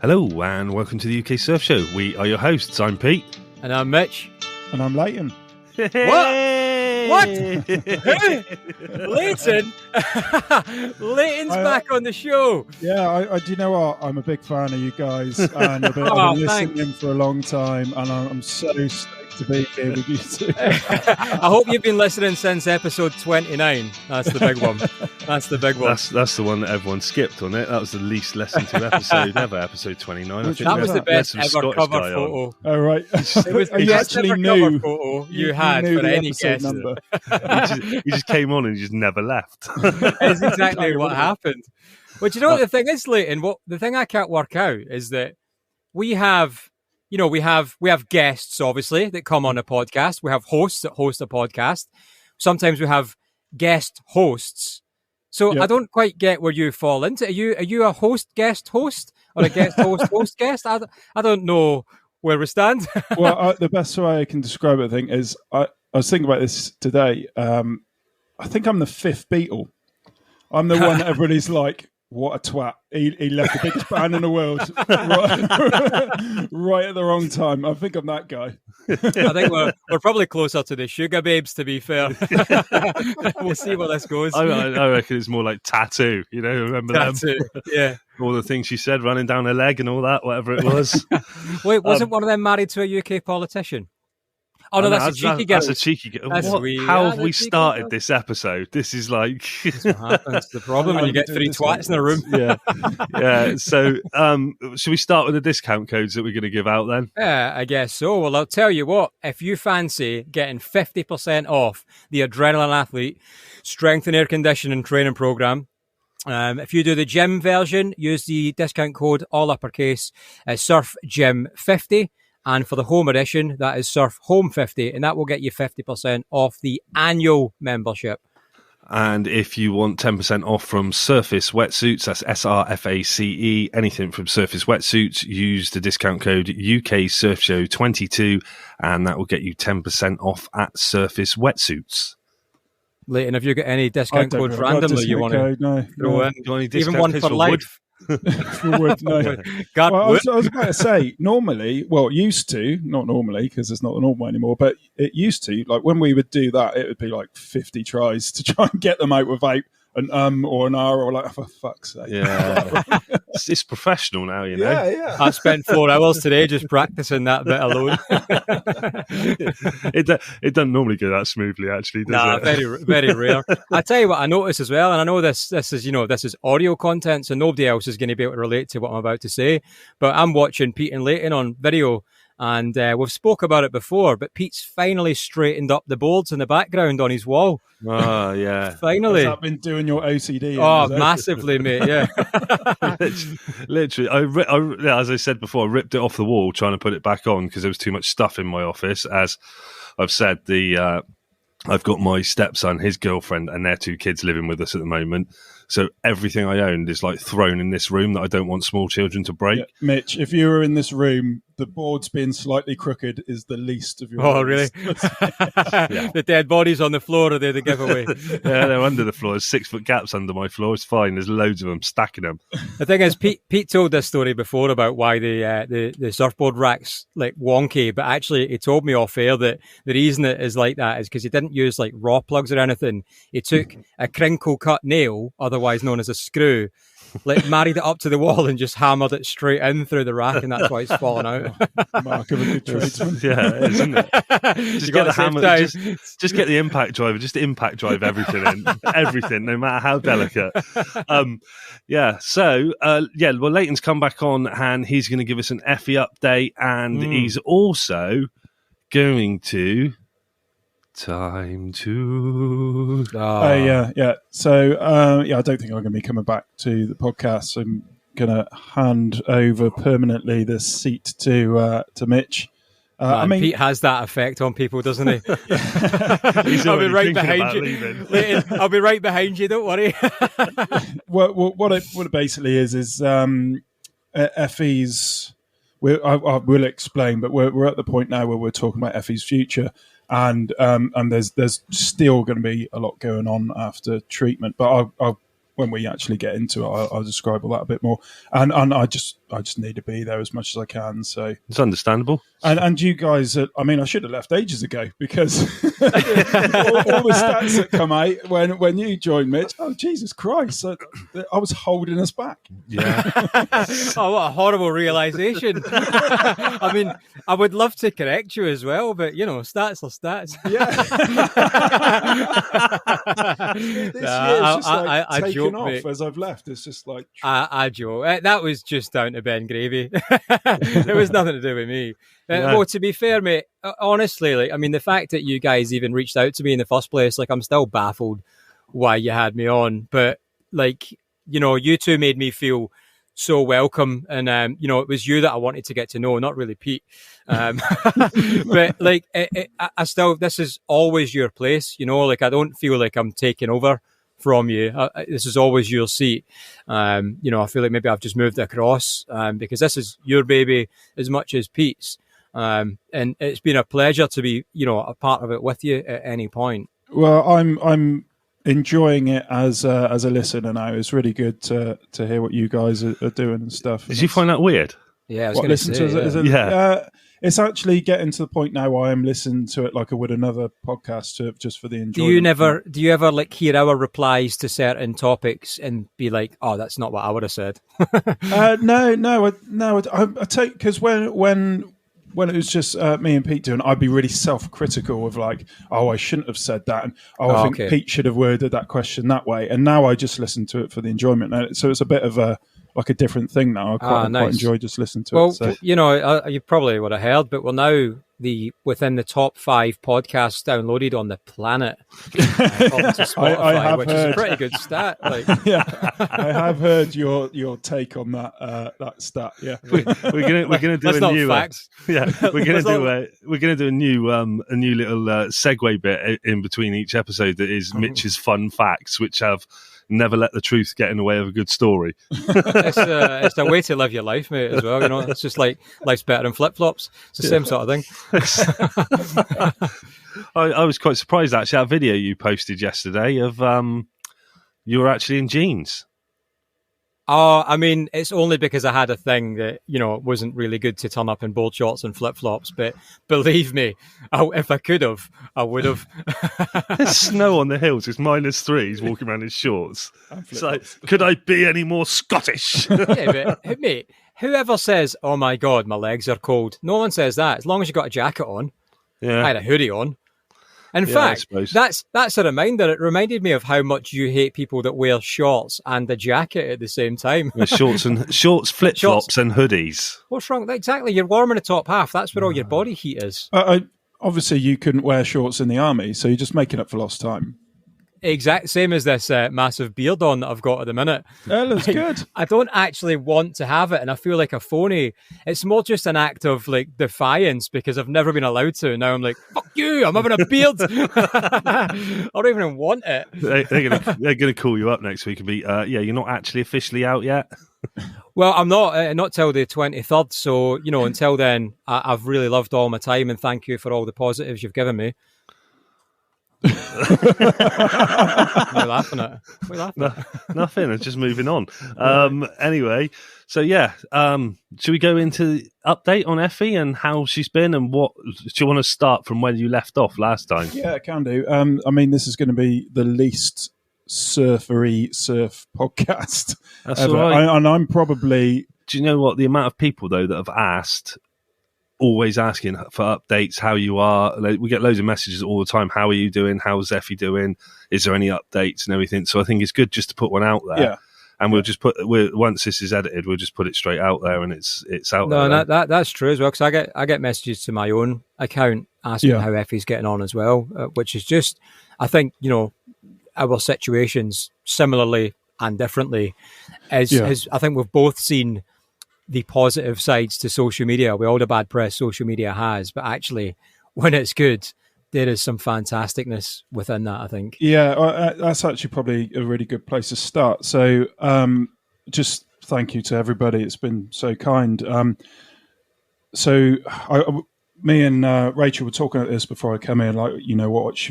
Hello and welcome to the UK Surf Show. We are your hosts. I'm Pete. And I'm Mitch. And I'm Leighton. What? Leighton? Leighton's back on the show. Yeah, I do you know what? I'm a big fan of you guys, and I've been listening for a long time, and I'm so stoked to be here with you two. I hope you've been listening since episode 29. That's the big one. That's the big one. That's the one that everyone skipped on it. That was the least listened to episode ever, episode 29. That was the best ever cover photo. Oh, right. It was the best ever cover photo you had for any guest. Number. He just came on and he just never left. That's exactly what happened. But you know what the thing is, Leighton? The thing I can't work out is that we have guests, obviously, that come on a podcast. We have hosts that host a podcast. Sometimes we have guest hosts. So yep. I don't quite get where you fall into. Are you a guest host, or a guest host guest? I don't know where we stand. Well, the best way I can describe it, I think, is I was thinking about this today. I think I'm the fifth Beatle. I'm the one that everybody's like, what a twat. He left the biggest band in the world right at the wrong time. I think I'm that guy. I think we're probably closer to the Sugar Babes, to be fair. We'll see where this goes. I reckon it's more like Tattoo. You know, remember Tattoo. them? Yeah. All the things she said, running down her leg and all that, whatever it was. Wait, wasn't one of them married to a UK politician? Oh, no, that's a cheeky girl. That's a cheeky girl. How have we started this episode? This is like... That's what happens. The problem when you get three twats in a room. Yeah. So, should we start with the discount codes that we're going to give out then? Yeah, I guess so. Well, I'll tell you what. If you fancy getting 50% off the Adrenaline Athlete Strength and Air Conditioning Training Program, if you do the gym version, use the discount code, all uppercase, SurfGym50. And for the home edition, that is Surf Home 50, and that will get you 50% off the annual membership. And if you want 10% off from Surface Wetsuits, that's SRFACE, anything from Surface Wetsuits, use the discount code UK Surf Show 22, and that will get you 10% off at Surface Wetsuits. Leighton, have you got any discount codes randomly you want to throw in? Even one for life? Wood, no. I was about to say, normally, well, used to, not normally, because it's not the normal anymore, but it used to, like when we would do that, it would be like 50 tries to try and get them out without an or an R, or like, oh, for fuck's sake. Yeah. It's professional now, you know. Yeah. I spent 4 hours today just practicing that bit alone. It doesn't normally go that smoothly, actually, does it? Very, very rare. I tell you what I noticed as well, and I know this is audio content, so nobody else is going to be able to relate to what I'm about to say, but I'm watching Pete and Leighton on video, and we've spoke about it before, but Pete's finally straightened up the boards in the background on his wall. Oh, yeah. Finally. Has that been doing your OCD? Oh, massively, mate, yeah. Literally, I as I said before, I ripped it off the wall trying to put it back on because there was too much stuff in my office. As I've said, I've got my stepson, his girlfriend, and their 2 kids living with us at the moment. So everything I owned is like thrown in this room that I don't want small children to break. Yeah. Mitch, if you were in this room, the boards being slightly crooked is the least of your worries. Really? Yeah. The dead bodies on the floor are there the giveaway. Yeah, they're under the floor. There's 6-foot gaps under my floor. It's fine. There's loads of them, stacking them. The thing is, Pete told this story before about why the surfboard rack's like wonky, but actually he told me off air that the reason it is like that is because he didn't use like raw plugs or anything. He took a crinkle cut nail, otherwise known as a screw, like married it up to the wall and just hammered it straight in through the rack, and that's why it's fallen out. Mark of a good tradesman. Yeah, isn't it? Just get the hammer. Just get the impact driver. Just impact drive everything in. Everything, no matter how delicate. Well, Leighton's come back on, and he's going to give us an Effie update, and he's also going to. Time to... Yeah. So, I don't think I'm going to be coming back to the podcast. I'm going to hand over permanently the seat to Mitch. Pete has that effect on people, doesn't he? I'll be right behind you. I'll be right behind you. Don't worry. Well, what it basically is Effie's. I will explain, but we're at the point now where we're talking about Effie's future. And there's still going to be a lot going on after treatment, but I'll when we actually get into it, I'll describe all that a bit more. And I just need to be there as much as I can. So it's understandable. And you guys, I should have left ages ago, because all the stats that come out when you joined, Mitch. Oh, Jesus Christ! I was holding us back. Yeah. Oh, what a horrible realization. I would love to correct you as well, but stats are stats. Yeah. This year it's just taken joke, off, mate. as I've left. It's just like I joke. That was just down to Ben Gravy. It was nothing to do with me. Well, to be fair, mate, honestly, the fact that you guys even reached out to me in the first place, I'm still baffled why you had me on. But you two made me feel so welcome, and it was you that I wanted to get to know, not really Pete. But I still, this is always your place. I don't feel like I'm taking over from you. This is always your seat. I feel like maybe I've just moved across because this is your baby as much as Pete's. And it's been a pleasure to be, a part of it with you at any point. Well, I'm enjoying it as a listener now. It's really good to hear what you guys are doing and stuff. Did you find that weird? Yeah, I was going to say. It's actually getting to the point now where I'm listening to it like I would another podcast, just for the enjoyment. Do you ever hear our replies to certain topics and be like, "Oh, that's not what I would have said"? No. I take, because when it was just me and Pete doing, I'd be really self-critical of I shouldn't have said that, and I think Pete should have worded that question that way. And now I just listen to it for the enjoyment. And so it's a bit of a different thing now. I quite enjoy just listening to it. So. You probably would have heard, but we're now within the top 5 podcasts downloaded on the planet, according to Spotify, which is a pretty good stat. Yeah, I have heard your take on that stat. Yeah, we're gonna do That's a not new facts. we're gonna do a new little segue bit in between each episode that is Mitch's fun facts, which have never let the truth get in the way of a good story. It's a way to live your life, mate, as well. It's just like life's better than flip-flops. It's the same sort of thing. I was quite surprised, actually, that video you posted yesterday of you were actually in jeans. Oh, it's only because I had a thing that, it wasn't really good to turn up in board shorts and flip-flops. But believe me, if I could have, I would have. There's snow on the hills. It's -3. He's walking around in shorts. So, could I be any more Scottish? Yeah, but, mate, whoever says, "Oh my God, my legs are cold," no one says that. As long as you got a jacket on. Yeah. I had a hoodie on. In fact, that's a reminder. It reminded me of how much you hate people that wear shorts and a jacket at the same time. Shorts, flip-flops and hoodies. What's wrong? Exactly. You're warm in the top half. That's where all your body heat is. Obviously, you couldn't wear shorts in the army, so you're just making up for lost time. Exact same as this massive beard on that I've got at the minute. That looks good. I don't actually want to have it, and I feel like a phony. It's more just an act of defiance because I've never been allowed to. Now I'm like, fuck you, I'm having a beard. I don't even want it. They're gonna call you up next week and be, you're not actually officially out yet. Well, I'm not till the 23rd. So until then, I've really loved all my time, and thank you for all the positives you've given me. What are you laughing at? Nothing. It's just moving on. Anyway, so should we go into the update on Effie and how she's been, and what do you want to start from where you left off last time? Yeah, I can do. This is going to be the least surf podcast That's ever. all right. And I'm probably. Do you know what, the amount of people though that have asked? Always asking for updates, how you are. We get loads of messages all the time. How are you doing? How's Effie doing? Is there any updates and everything? So I think it's good just to put one out there. Yeah. And we'll just once this is edited, we'll just put it straight out there, and it's out there. No, that's true as well, because I get messages to my own account asking how Effie's getting on as well, which is just, I think, our situations similarly and differently as I think we've both seen the positive sides to social media, with all the bad press social media has, but actually when it's good, there is some fantasticness within that, I think. Yeah, that's actually probably a really good place to start. So just thank you to everybody. It's been so kind. me and Rachel were talking about this before I came in, like,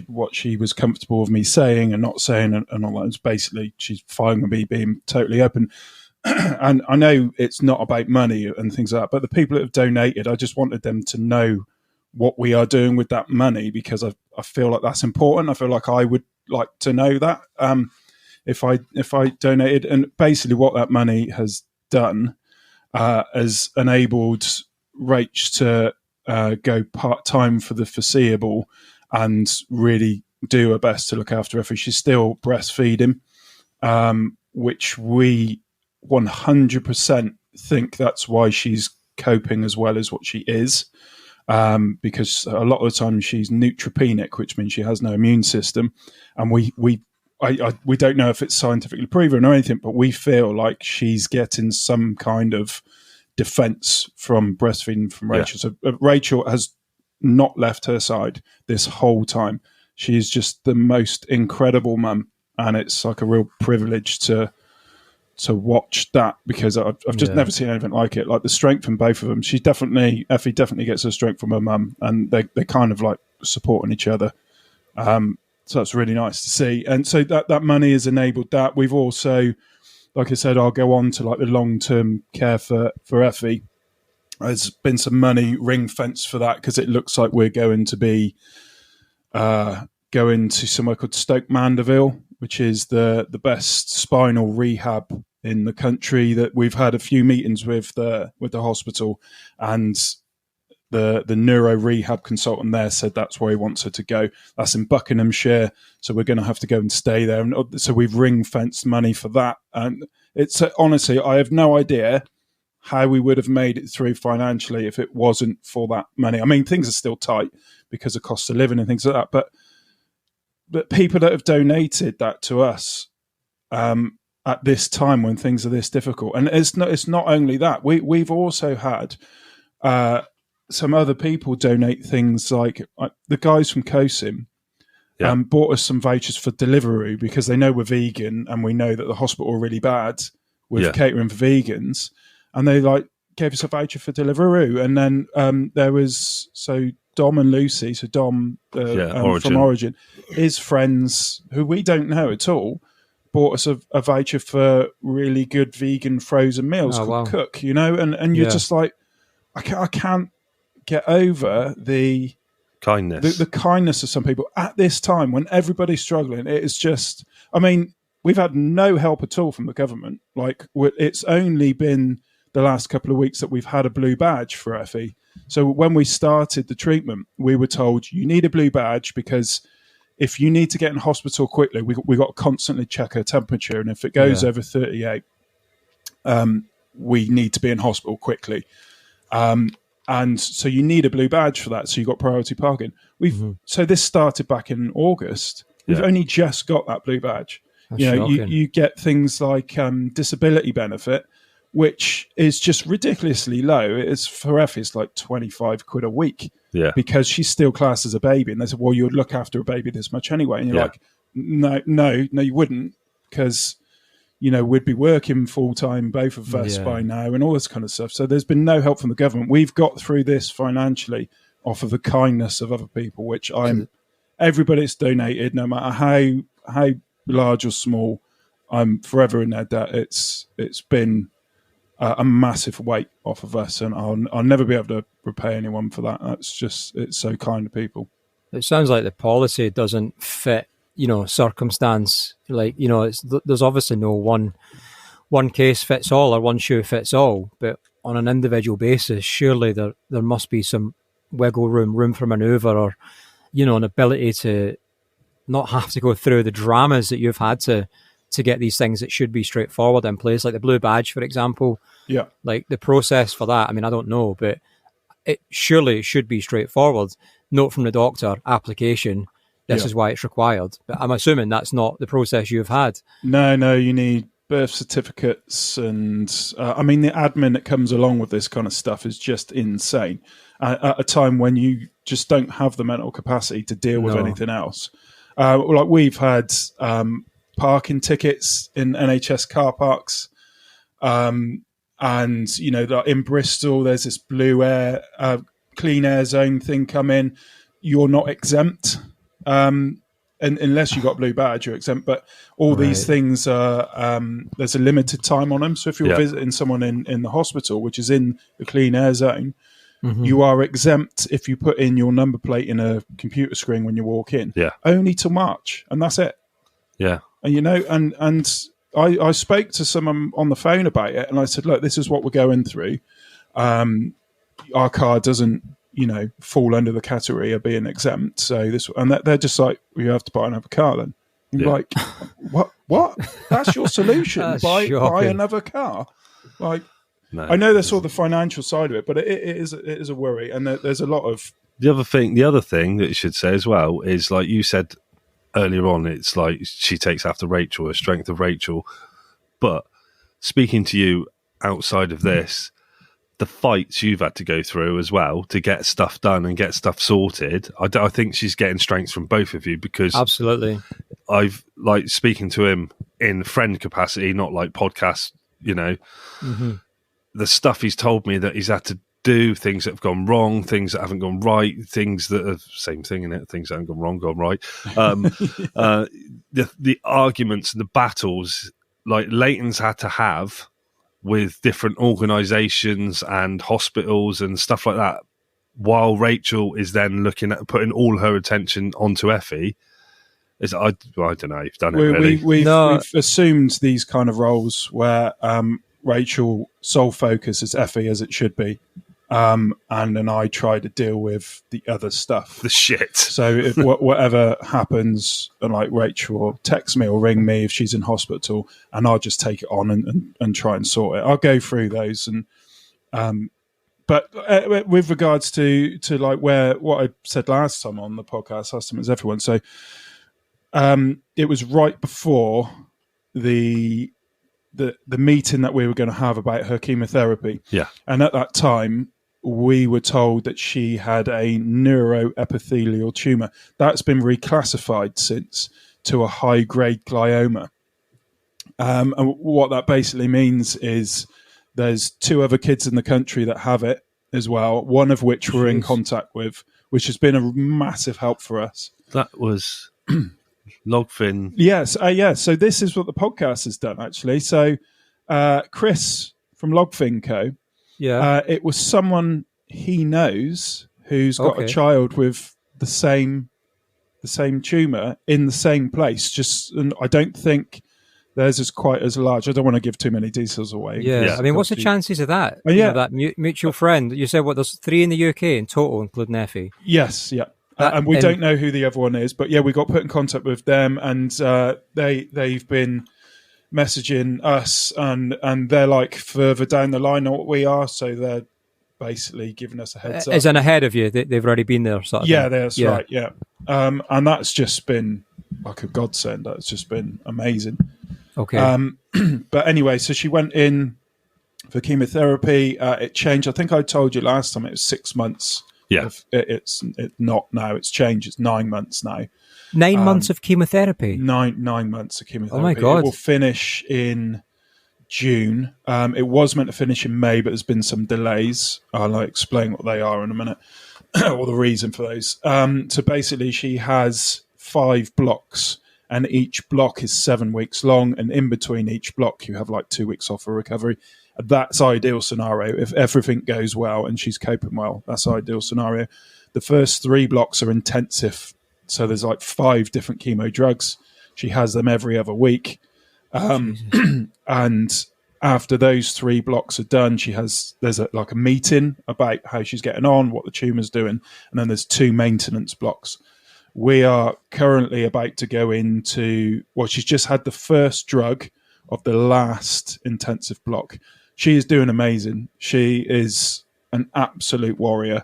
what she was comfortable with me saying and not saying, and all that. It's basically, she's fine with me being totally open. And I know it's not about money and things like that, but the people that have donated, I just wanted them to know what we are doing with that money, because I feel like that's important. I feel like I would like to know that if I donated. And basically what that money has done has enabled Rach to go part-time for the foreseeable and really do her best to look after Effie. She's still breastfeeding, which we 100% think that's why she's coping as well as what she is, because a lot of the time she's neutropenic, which means she has no immune system, and we don't know if it's scientifically proven or anything, but we feel like she's getting some kind of defense from breastfeeding from Rachel. Yeah. So Rachel has not left her side this whole time. She's just the most incredible mum, and it's like a real privilege to watch that, because I've just never seen anything like it. Like the strength from both of them. Effie definitely gets her strength from her mum, and they're kind of like supporting each other. So that's really nice to see. And so that money has enabled that. We've also, like I said, I'll go on to like the long-term care for Effie. There's been some money ring fenced for that, because it looks like we're going to be going to somewhere called Stoke Mandeville, which is the best spinal rehab in the country. That we've had a few meetings with the hospital, and the neuro rehab consultant there said that's where he wants her to go. That's in Buckinghamshire, so we're going to have to go and stay there. And so we've ring fenced money for that. And it's honestly, I have no idea how we would have made it through financially if it wasn't for that money. I mean, things are still tight because of cost of living and things like that, but people that have donated that to us at this time when things are this difficult, and it's not only that. We've also had some other people donate things, like the guys from COSIM bought us some vouchers for Deliveroo, because they know we're vegan and we know that the hospital are really bad with catering for vegans, and they gave us a voucher for Deliveroo. And then there was Dom and Lucy, so Dom Origin. From Origin, his friends, who we don't know at all, bought us a voucher for really good vegan frozen meals called Cook, and you're just like, I can't get over the kindness, the kindness of some people at this time when everybody's struggling. It is just, I mean, we've had no help at all from the government. Like, it's only been the last couple of weeks that we've had a blue badge for Effie. So when we started the treatment, we were told you need a blue badge, because if you need to get in hospital quickly, we got to constantly check her temperature, and if it goes over 38, we need to be in hospital quickly. And so you need a blue badge for that. So you got priority parking. So this started back in August. We've only just got that blue badge. That's you get things like disability benefit, which is just ridiculously low. It's for Effie, it's like 25 quid a week. Yeah. Because she's still classed as a baby. And they said, well, you would look after a baby this much anyway. And you're like, no, you wouldn't, because we'd be working full time, both of us by now, and all this kind of stuff. So there's been no help from the government. We've got through this financially off of the kindness of other people, which everybody's donated, no matter how large or small. I'm forever in their debt. It's been a massive weight off of us, and I'll never be able to repay anyone for that. It's so kind of people. It sounds like the policy doesn't fit circumstance. There's obviously no one case fits all or one shoe fits all, but on an individual basis, surely there must be some wiggle room for manoeuvre, or an ability to not have to go through the dramas that you've had to get these things that should be straightforward in place, like the blue badge, for example. Yeah, like the process for that. I mean, I don't know, but it surely should be straightforward. Note from the doctor, application. This is why it's required. But I'm assuming that's not the process you've had. No, you need birth certificates, and I mean, the admin that comes along with this kind of stuff is just insane. At a time when you just don't have the mental capacity to deal with anything else. Like we've had parking tickets in NHS car parks, and in Bristol there's this blue air clean air zone thing come in, you're not exempt. And unless you got blue badge, you're exempt. But all these things are there's a limited time on them. So if you're visiting someone in the hospital, which is in the clean air zone, you are exempt if you put in your number plate in a computer screen when you walk in. Only till March, and that's it. And and I spoke to someone on the phone about it, and I said, look, this is what we're going through. Our car doesn't, fall under the category of being exempt. So they're just like, you have to buy another car then. Like, what? That's your solution? That's buy another car? Like, no, I know there's all the financial side of it, but it is a worry. And there's a lot of the other thing that you should say as well is, like you said earlier on, it's like she takes after Rachel, a strength of Rachel. But speaking to you outside of this, the fights you've had to go through as well to get stuff done and get stuff sorted, I think she's getting strengths from both of you, because absolutely, I've like speaking to him in friend capacity, not like podcast, the stuff he's told me that he's had to do, things that have gone wrong, things that haven't gone right, things that are same thing in it, things that haven't gone wrong, gone right. The arguments and the battles like Leighton's had to have with different organisations and hospitals and stuff like that, while Rachel is then looking at putting all her attention onto Effie. I don't know, you've done it really. We've assumed these kind of roles where Rachel sole focus is Effie, as it should be, and then I try to deal with the other stuff, the shit. So if whatever happens, and like Rachel will text me or ring me if she's in hospital, and I'll just take it on and try and sort it. I'll go through those, and but with regards to like what I said last time on the podcast, last time it was everyone. So it was right before the meeting that we were going to have about her chemotherapy. And at that time, we were told that she had a neuroepithelial tumour. That's been reclassified since to a high-grade glioma. And what that basically means is there's 2 other kids in the country that have it as well, one of which we're in contact with, which has been a massive help for us. That was Logfin. Yes. So this is what the podcast has done, actually. So Chris from Logfin Co. It was someone he knows who's got a child with the same tumour in the same place. And I don't think theirs is quite as large. I don't want to give too many details away. I mean, what's the chances of that? That mutual friend. You said there's 3 in the UK in total, including Effie. Yes. Yeah. And we don't know who the other one is, but we got put in contact with them, and they've been messaging us, and they're like further down the line than what we are, so they're basically giving us a heads up. As in ahead of you, they've already been there, sort of thing. That's right. Yeah, and that's just been like a godsend. That's just been amazing. Okay. But anyway, so she went in for chemotherapy. It changed. I think I told you last time it was 6 months. It's not now. It's changed. It's 9 months now. 9 months of chemotherapy. 9 months of chemotherapy. Oh my God! It will finish in June. It was meant to finish in May, but there's been some delays. I'll explain what they are in a minute, or the reason for those. So basically, she has 5 blocks, and each block is 7 weeks long, and in between each block, you have like 2 weeks off for recovery. That's ideal scenario. If everything goes well and she's coping well, that's ideal scenario. The first 3 blocks are intensive. So there's like 5 different chemo drugs. She has them every other week. And after those 3 blocks are done, there's a meeting about how she's getting on, what the tumour's doing. And then there's 2 maintenance blocks. We are currently about to go into, she's just had the first drug of the last intensive block. She is doing amazing. She is an absolute warrior.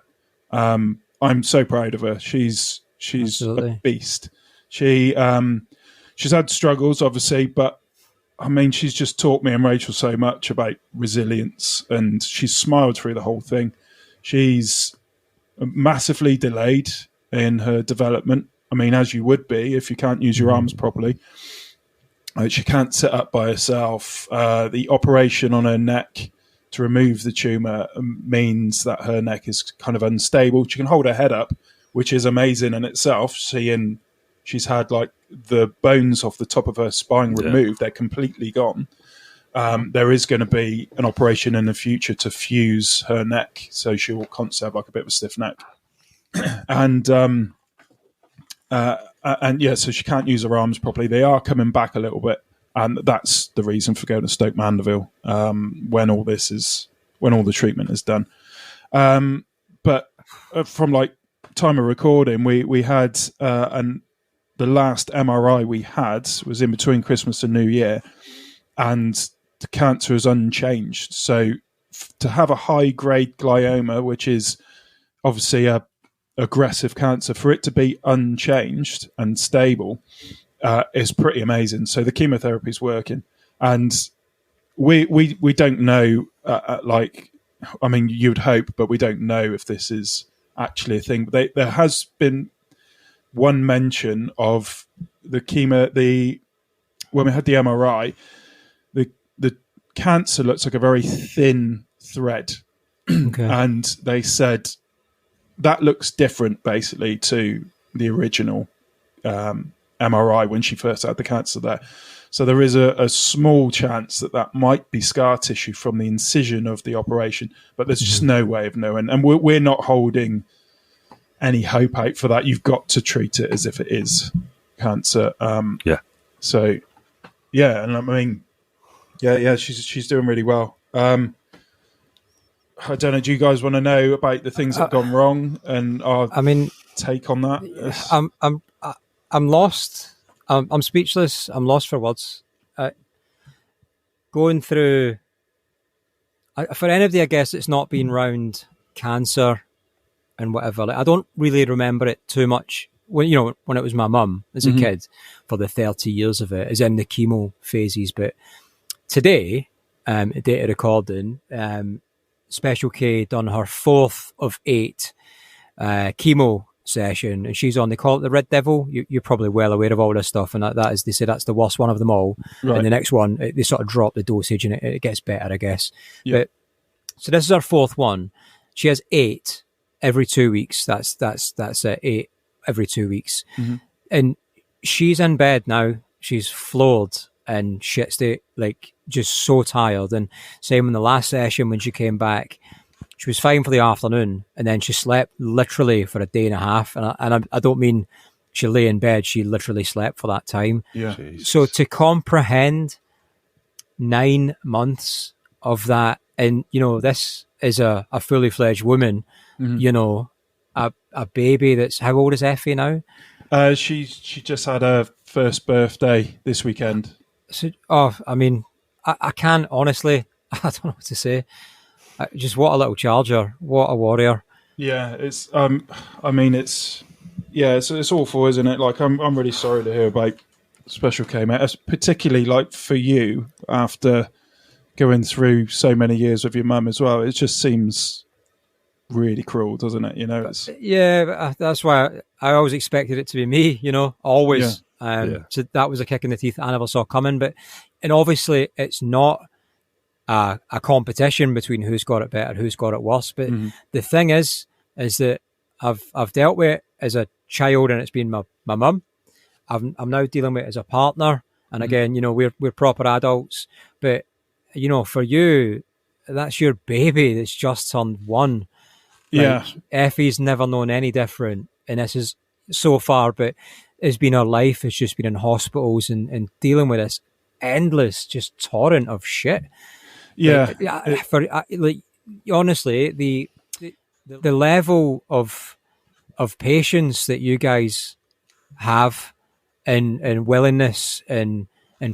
I'm so proud of her. She's Absolutely. A beast. She's had struggles, obviously, but I mean, she's just taught me and Rachel so much about resilience, and she's smiled through the whole thing. She's massively delayed in her development. I mean, as you would be if you can't use your arms properly. She can't sit up by herself. The operation on her neck to remove the tumour means that her neck is kind of unstable. She can hold her head up, which is amazing in itself, seeing she's had like the bones off the top of her spine removed. They're completely gone. There is going to be an operation in the future to fuse her neck, so she will constantly have like a bit of a stiff neck. And so she can't use her arms properly. They are coming back a little bit, and that's the reason for going to Stoke Mandeville when all the treatment is done. But from like time of recording, we had the last MRI we had was in between Christmas and New Year, and the cancer is unchanged. So to have a high grade glioma, which is obviously a aggressive cancer, for it to be unchanged and stable is pretty amazing. So the chemotherapy is working, and we don't know. You'd hope, but we don't know if this is actually a thing. But there has been one mention of the chemo. When we had the MRI, the cancer looks like a very thin thread, and they said that looks different, basically, to the original MRI when she first had the cancer there. So there is a small chance that might be scar tissue from the incision of the operation, but there's just no way of knowing. And we're not holding any hope out for that. You've got to treat it as if it is cancer. So, yeah, and I mean, she's doing really well. I don't know. Do you guys want to know about the things that have gone wrong and our take on that? I'm lost. I'm speechless. I'm lost for words. Going through, for anybody, I guess, it's not been round cancer and whatever. Like, I don't really remember it too much when it was my mum as a kid for the 30 years of it, as in the chemo phases. But today, data recording, Special K done her 4th of 8 chemo session, and she's on, they call it the Red Devil. You're probably well aware of all this stuff, and that is, they say that's the worst one of them all. Right. And the next one, they sort of drop the dosage and it gets better, I guess. Yep. But so this is her 4th one. She has 8 every 2 weeks. That's 8 every 2 weeks. And she's in bed now. She's floored and shit state, like just so tired. And same in the last session when she came back, she was fine for the afternoon, and then she slept literally for a day and a half. And I don't mean she lay in bed; she literally slept for that time. Yeah. Jesus. So to comprehend 9 months of that, and this is a fully fledged woman, a baby that's, how old is Effie now? She just had her first birthday this weekend. So, I can't honestly. I don't know what to say. Just what a little charger, what a warrior. Yeah, it's it's awful, isn't it? Like I'm really sorry to hear about Special K, mate. Particularly like for you after going through so many years with your mum as well. It just seems really cruel, doesn't it? Yeah, that's why I always expected it to be me. Always. Yeah. So that was a kick in the teeth I never saw coming. And obviously, it's not a competition between who's got it better, who's got it worse. But the thing is that I've dealt with it as a child, and it's been my mum. I'm now dealing with it as a partner, and again, we're proper adults. But for you, that's your baby that's just turned 1. Like, Effie's never known any different, and this is so far, but it's been her life. It's just been in hospitals and dealing with this endless just torrent of shit. Yeah, honestly, the level of patience that you guys have, and willingness and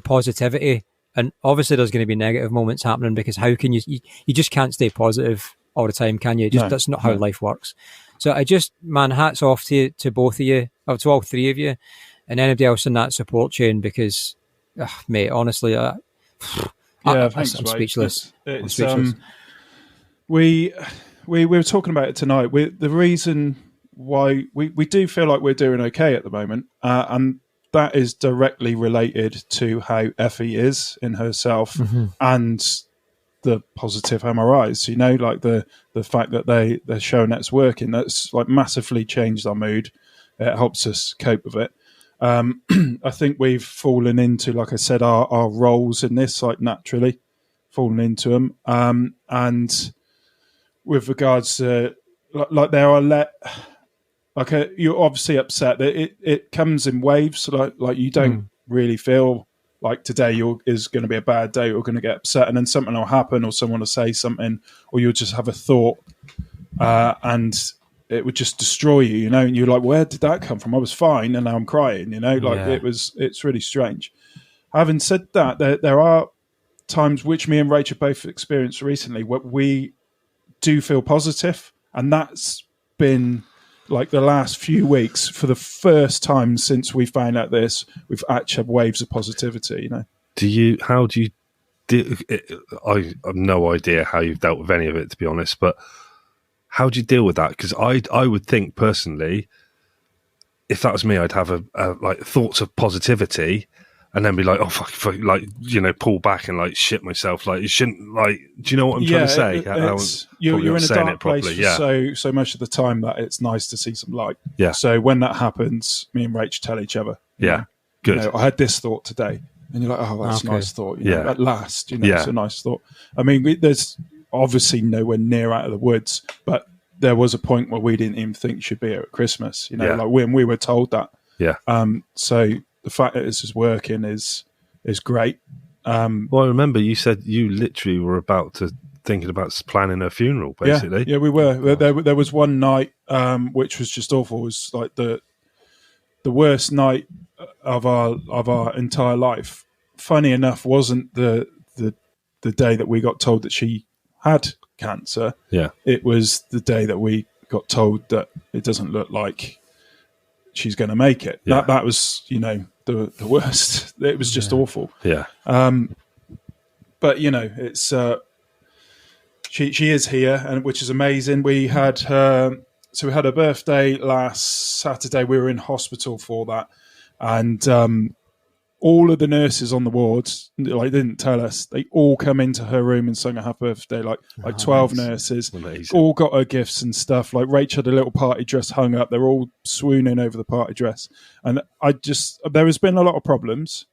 positivity, and obviously there's going to be negative moments happening, because how can you just can't stay positive all the time, can you? That's not how life works. So hats off to both of you, or to all 3 of you, and anybody else in that support chain, because, mate, honestly, I'm speechless. I'm speechless. We were talking about it tonight. The reason why we do feel like we're doing okay at the moment, and that is directly related to how Effie is in herself, and the positive MRIs, you know, like the fact that they're showing it's working. That's like massively changed our mood. It helps us cope with it. I think we've fallen into, like I said, our roles in this, like naturally fallen into them. And with regards to like there are you're obviously upset that it comes in waves. Like you don't really feel like today is going to be a bad day. You're going to get upset, and then something will happen, or someone will say something, or you'll just have a thought, and it would just destroy you, you know. And you're like, where did that come from? I was fine, and now I'm crying, you know. Like it's really strange. Having said that, there are times which me and Rachel both experienced recently where we do feel positive, and that's been like the last few weeks. For the first time since we found out this, we've actually had waves of positivity, you know. How do you I have no idea how you've dealt with any of it, to be honest, but how do you deal with that? Because I would think personally, if that was me, I'd have a like thoughts of positivity, and then be like, oh fuck, like, you know, pull back and like shit myself. Like you shouldn't. Like, do you know what I'm trying to say? You're in a dark place for so much of the time that it's nice to see some light. Yeah. So when that happens, me and Rach tell each other. Yeah. Good. You know, I had this thought today, and you're like, oh, that's a nice thought. You know, at last, you know, it's a nice thought. I mean, there's obviously nowhere near out of the woods, but there was a point where we didn't even think you should be here at Christmas. You know, like when we were told that. Yeah. So the fact that this is working is great. Well, I remember you said you literally were thinking about planning a funeral, basically. Yeah, we were. There was one night which was just awful. It was like the worst night of our entire life. Funny enough, wasn't the day that we got told that she had cancer. Yeah, it was the day that we got told that it doesn't look like she's going to make it. Yeah. That was, you know, the worst. It was just awful. Yeah. But you know, it's she is here, and which is amazing. We had her birthday last Saturday. We were in hospital for that, and all of the nurses on the wards, like, didn't tell us. They all come into her room and sung a happy birthday, like 12 nurses. Amazing. All got her gifts and stuff. Like Rachel had a little party dress hung up. They're all swooning over the party dress. And there has been a lot of problems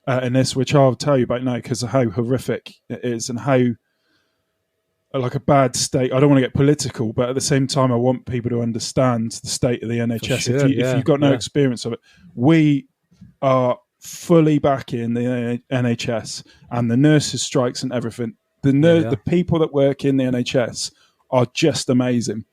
in this, which I'll tell you about now because of how horrific it is and how like a bad state. I don't want to get political, but at the same time, I want people to understand the state of the NHS. Sure, if you've got no experience of it, we are fully back in the NHS, and the nurses' strikes and everything. The people that work in the NHS are just amazing,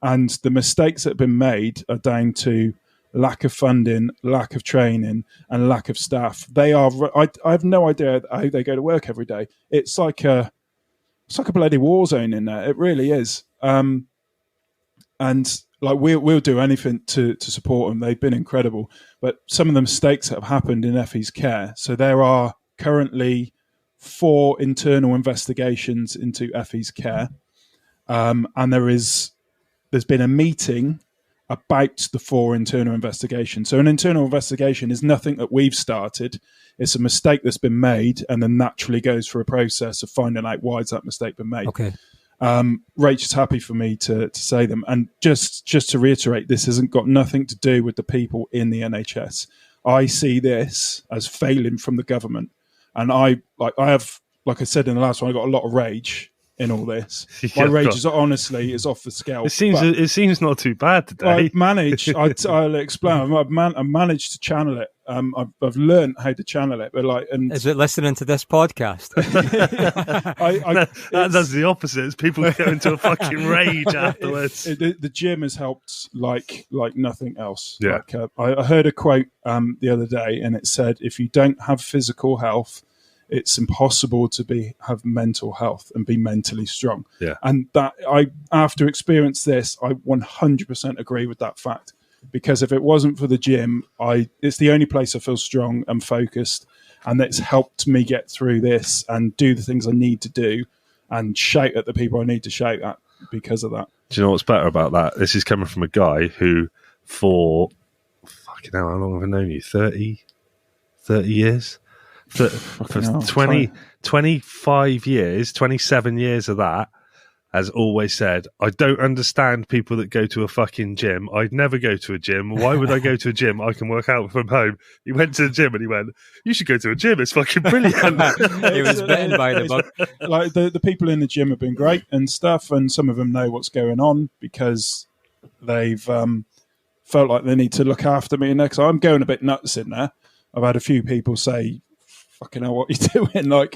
and the mistakes that have been made are down to lack of funding, lack of training, and lack of staff. They are. I have no idea how they go to work every day. It's like a bloody war zone in there. It really is. And like we'll do anything to support them. They've been incredible. But some of the mistakes that have happened in Effie's care. So there are currently 4 internal investigations into Effie's care, and there's been a meeting about the 4 internal investigations. So an internal investigation is nothing that we've started. It's a mistake that's been made, and then naturally goes through a process of finding out why has that mistake been made. Okay. Rach is happy for me to say them, and just to reiterate, this hasn't got nothing to do with the people in the NHS. I see this as failing from the government, and I have, like I said in the last one, I got a lot of rage in all this. My rage is honestly off the scale. It seems not too bad today. I'll explain. I've managed to channel it. I've learned how to channel it, but is it listening to this podcast? That does the opposite. It's people go into a fucking rage afterwards. The gym has helped like nothing else. Yeah. I heard a quote the other day, and it said, "If you don't have physical health, it's impossible to have mental health and be mentally strong." Yeah. And that after experience this, I 100% agree with that fact. Because if it wasn't for the gym, it's the only place I feel strong and focused, and it's helped me get through this and do the things I need to do and shout at the people I need to shout at because of that. Do you know what's better about that? This is coming from a guy who, for fucking hell, how long have I known you? 30 years? For 25 years, 27 years of that, has always said, I don't understand people that go to a fucking gym. I'd never go to a gym. Why would I go to a gym? I can work out from home. He went to the gym and he went, you should go to a gym. It's fucking brilliant. He was bitten by the bug. Like the people in the gym have been great and stuff, and some of them know what's going on because they've felt like they need to look after me in there. Because I'm going a bit nuts in there. I've had a few people say, fucking hell, what are you doing? Like,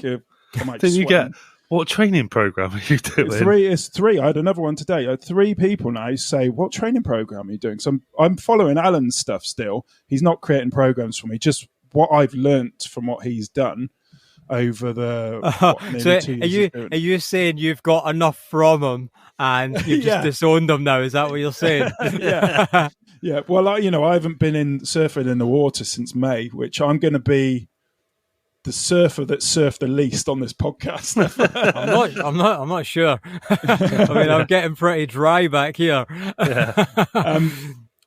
come out. Did you get... What training program are you doing? It's three. I had another one today. I had 3 people now say, what training program are you doing? So I'm following Alan's stuff still. He's not creating programs for me, just what I've learnt from what he's done over the so 2 years. Are you saying you've got enough from him and you've just disowned him now? Is that what you're saying? Yeah. Yeah. Well, I haven't been surfing in the water since May, which I'm going to be the surfer that surfed the least on this podcast. I'm not sure. I mean, I'm getting pretty dry back here. Yeah.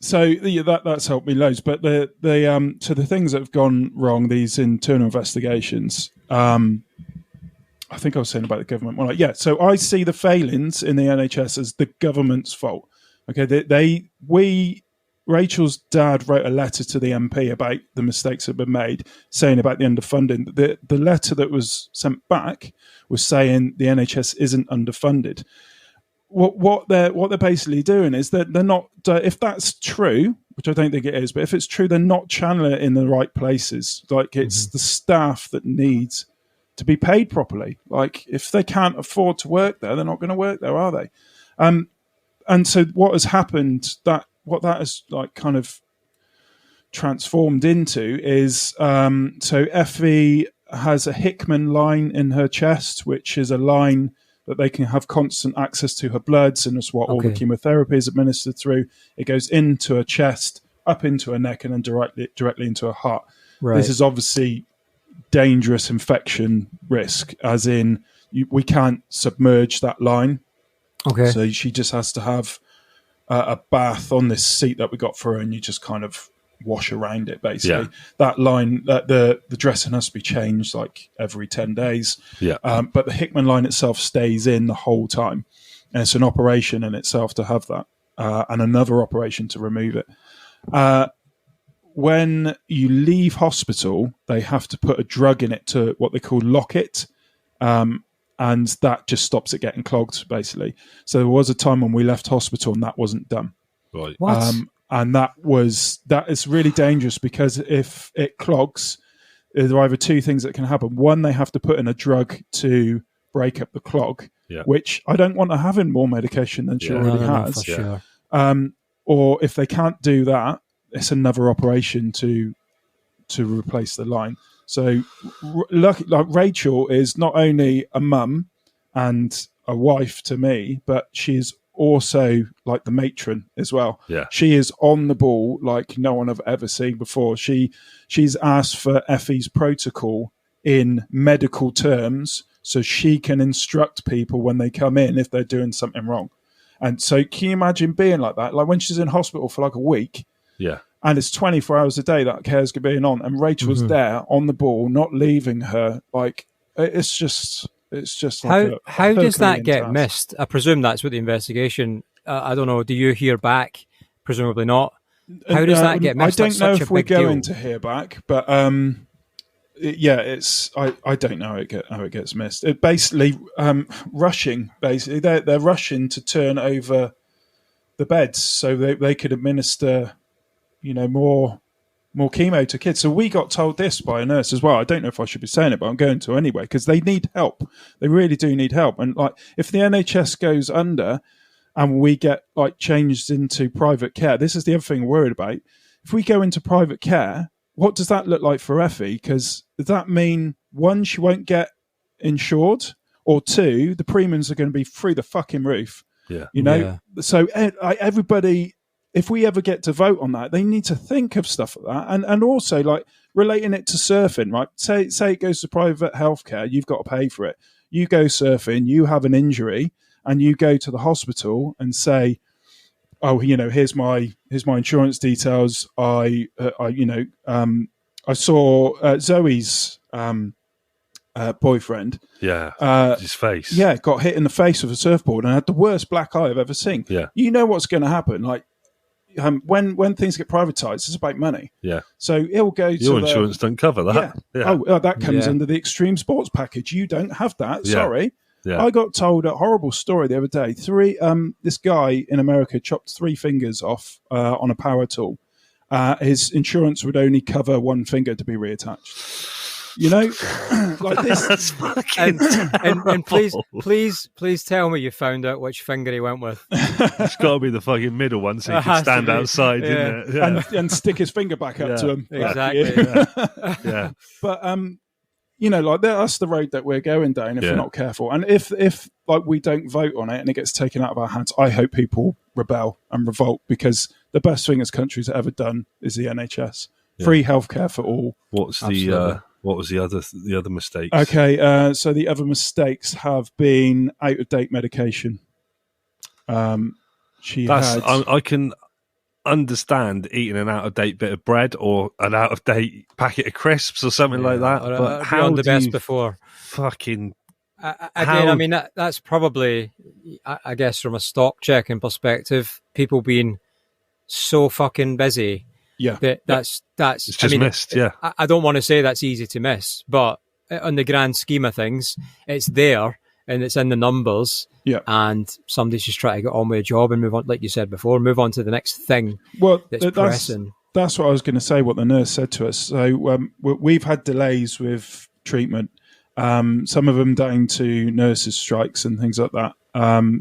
So that's helped me loads. But the things that have gone wrong, these internal investigations. I think I was saying about the government. Well, so I see the failings in the NHS as the government's fault. Okay, Rachel's dad wrote a letter to the MP about the mistakes that have been made, saying about the underfunding. The letter that was sent back was saying the NHS isn't underfunded. What they're basically doing is that they're not. If that's true, which I don't think it is, but if it's true, they're not channeling it in the right places. Like it's the staff that needs to be paid properly. Like if they can't afford to work there, they're not going to work there, are they? And so what has happened what that has like kind of transformed into is so Effie has a Hickman line in her chest, which is a line that they can have constant access to her bloods, and it's what all the chemotherapy is administered through. It goes into her chest, up into her neck, and then directly into her heart. Right. This is obviously dangerous infection risk, as in we can't submerge that line. Okay. So she just has to have a bath on this seat that we got for her, and you just kind of wash around it, basically. Yeah. That line, the dressing has to be changed like every 10 days. Yeah. But the Hickman line itself stays in the whole time. And it's an operation in itself to have that, and another operation to remove it. When you leave hospital, they have to put a drug in it to what they call lock it. And that just stops it getting clogged, basically. So there was a time when we left hospital and that wasn't done. Right. What? And that is really dangerous, because if it clogs, there are either 2 things that can happen. One, they have to put in a drug to break up the clog, which I don't want her having more medication than she already has. For sure. Or if they can't do that, it's another operation to replace the line. So, like Rachel is not only a mum and a wife to me, but she's also like the matron as well. Yeah, she is on the ball like no one I've ever seen before. She's asked for Effie's protocol in medical terms, so she can instruct people when they come in if they're doing something wrong. And so, can you imagine being like that? Like when she's in hospital for like a week. Yeah. And it's 24 hours a day that care's being on, and Rachel's there on the ball, not leaving her. Like it's just like how does that get missed? I presume that's what the investigation. I don't know. Do you hear back? Presumably not. How does that get missed? I don't know if we're going to hear back, but it's I don't know how it gets missed. It basically rushing. Basically, they're rushing to turn over the beds so they could administer, more chemo to kids. So we got told this by a nurse as well. I don't know if I should be saying it, but I'm going to anyway, because they need help. They really do need help. And like, if the NHS goes under and we get like changed into private care, this is the other thing we're worried about. If we go into private care, what does that look like for Effie? Because does that mean, 1, she won't get insured, or 2, the premiums are going to be through the fucking roof? Yeah. So everybody, if we ever get to vote on that, they need to think of stuff like that, and also like relating it to surfing, right? Say it goes to private healthcare, you've got to pay for it. You go surfing, you have an injury, and you go to the hospital and say, "Oh, here's my insurance details. I saw Zoe's boyfriend. Yeah, his face. Yeah, got hit in the face with a surfboard and had the worst black eye I've ever seen. Yeah, you know what's going to happen. Like when things get privatized, it's about money. Yeah, so it'll go. Your insurance don't cover that. Yeah. Oh, that comes under the extreme sports package. You don't have that. Yeah. Sorry. Yeah. I got told a horrible story the other day. This guy in America chopped 3 fingers off on a power tool. His insurance would only cover 1 finger to be reattached. You know, like this. That's fucking and please tell me you found out which finger he went with. It's got to be the fucking middle one, so he can stand outside, isn't it? Yeah. And stick his finger back up to him. Exactly. Yeah. But you know, like that's the road that we're going down if we're not careful. And if like we don't vote on it and it gets taken out of our hands, I hope people rebel and revolt, because the best thing this country's ever done is the NHS. Free healthcare for all. What was the other mistakes? Okay, so the other mistakes have been out of date medication. I can understand eating an out of date bit of bread or an out of date packet of crisps or something like that. But how the best before? Fucking again, I mean that's probably, I guess, from a stock checking perspective, people being so fucking busy. Yeah, that's it's just missed. Yeah, I don't want to say that's easy to miss, but on the grand scheme of things, it's there and it's in the numbers. Yeah, and somebody's just trying to get on with a job and move on, like you said before, move on to the next thing. Well, that's pressing. That's what I was going to say. What the nurse said to us. So we've had delays with treatment. Some of them down to nurses' strikes and things like that.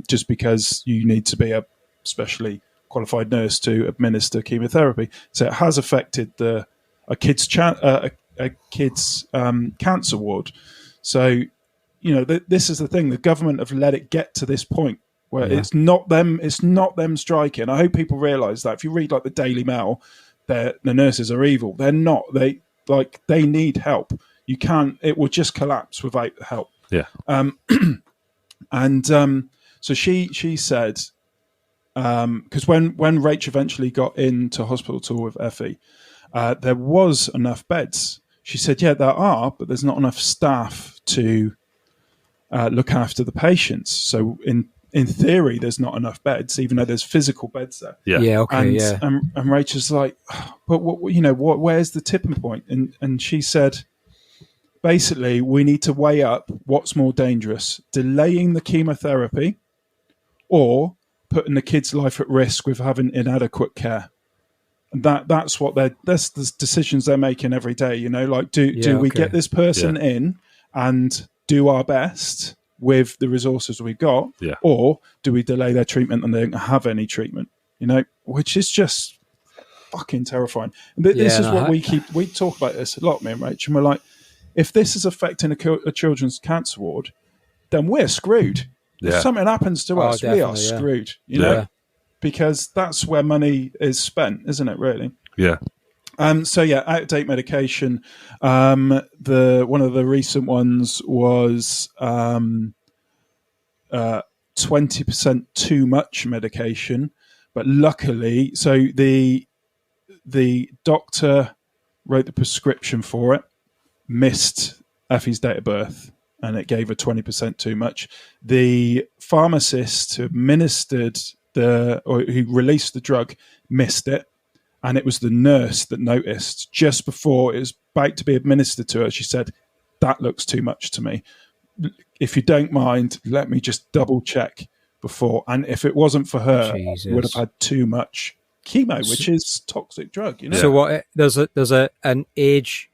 Just because you need to be a specially qualified nurse to administer chemotherapy, so it has affected a kid's cancer ward. So, you know, this is the thing. The government have let it get to this point where it's not them striking. I hope people realise that. If you read like the Daily Mail, the nurses are evil. They're not. They need help. You can't. It will just collapse without help. Yeah. So she said. Because when Rach eventually got into hospital with Effie, there was enough beds. She said, yeah, there are, but there's not enough staff to look after the patients. So in theory, there's not enough beds, even though there's physical beds there. Yeah, okay, and Rachel's like, but where's the tipping point? And she said, basically, we need to weigh up what's more dangerous, delaying the chemotherapy or putting the kid's life at risk with having inadequate care. And that's the decisions they're making every day. You know, like do we get this person in and do our best with the resources we've got, or do we delay their treatment and they don't have any treatment? You know, which is just fucking terrifying. And this is what we talk about this a lot, me and Rach, and we're like, if this is affecting a children's cancer ward, then we're screwed. If something happens to us, we are screwed, you know, because that's where money is spent, isn't it, really? Yeah. So, out of date medication. One of the recent ones was 20% too much medication. But luckily, so the doctor wrote the prescription for it, missed Effie's date of birth, and it gave her 20% too much. The pharmacist who administered who released the drug missed it, and it was the nurse that noticed just before it was about to be administered to her. She said, "That looks too much to me. If you don't mind, let me just double check before." And if it wasn't for her, we would have had too much chemo, which is toxic drug. You know. So what? There's an age.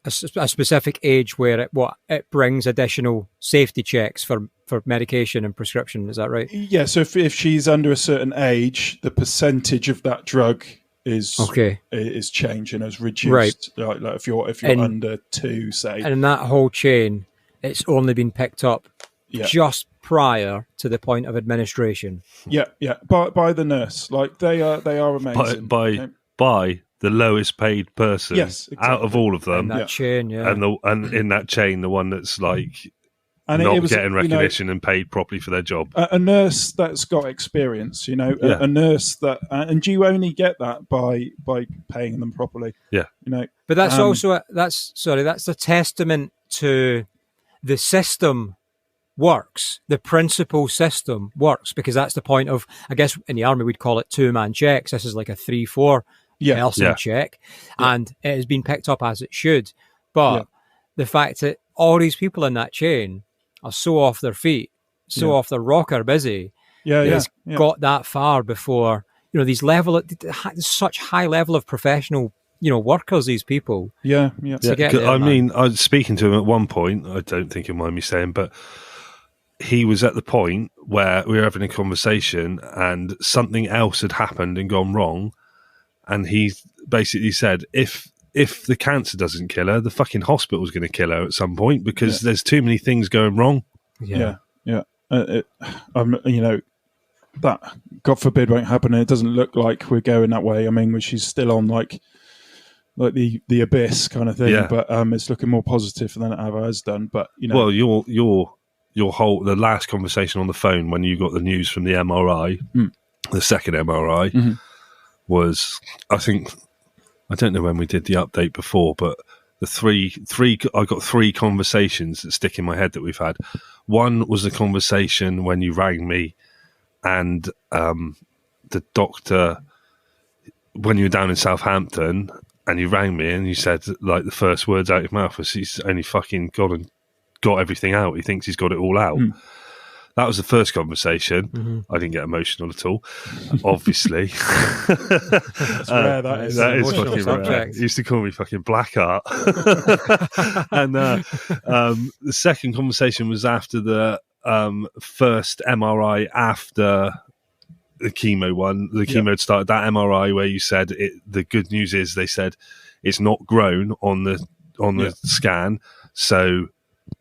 A specific age where it brings additional safety checks for medication and prescription. Is that right? Yeah. So if she's under a certain age, the percentage of that drug is changing, is reduced. Right. Like if you're under 2, say. And in that whole chain, it's only been picked up just prior to the point of administration. Yeah. By the nurse. Like they are amazing. By the lowest paid person out of all of them. In that chain, and in that chain, the one that's like not getting recognition and paid properly for their job. A nurse that's got experience, you know, a nurse that, and you only get that by paying them properly. Yeah, you know. But that's also that's a testament to the system works, the principal system works, because that's the point of, I guess in the army we'd call it 2-man checks. This is like a 3-4 person check, and it has been picked up as it should. But the fact that all these people in that chain are so off their feet, so off their rocker busy, got that far before, you know, these such high level of professional, you know, workers, these people. I mean, I was speaking to him at one point, I don't think he'll mind me saying, but he was at the point where we were having a conversation and something else had happened and gone wrong. And he basically said, if the cancer doesn't kill her, the fucking hospital's going to kill her at some point, because there's too many things going wrong. You know, that, God forbid, won't happen. And it doesn't look like we're going that way. I mean, she's still on like the abyss kind of thing, but it's looking more positive than it ever has done. But, you know. Well, the last conversation on the phone when you got the news from the MRI, the second MRI, was, I don't know when we did the update before, but I got 3 conversations that stick in my head that we've had. One was a conversation when you rang me and the doctor, when you were down in Southampton, and you rang me and you said, like, the first words out of your mouth was, he's only fucking got everything out. He thinks he's got it all out. That was the first conversation. I didn't get emotional at all, obviously. That's rare, that is. That is fucking rare. He used to call me fucking Blackheart. And the second conversation was after the first MRI after the chemo one. The chemo had started, that MRI where you said the good news is they said it's not grown on the scan, so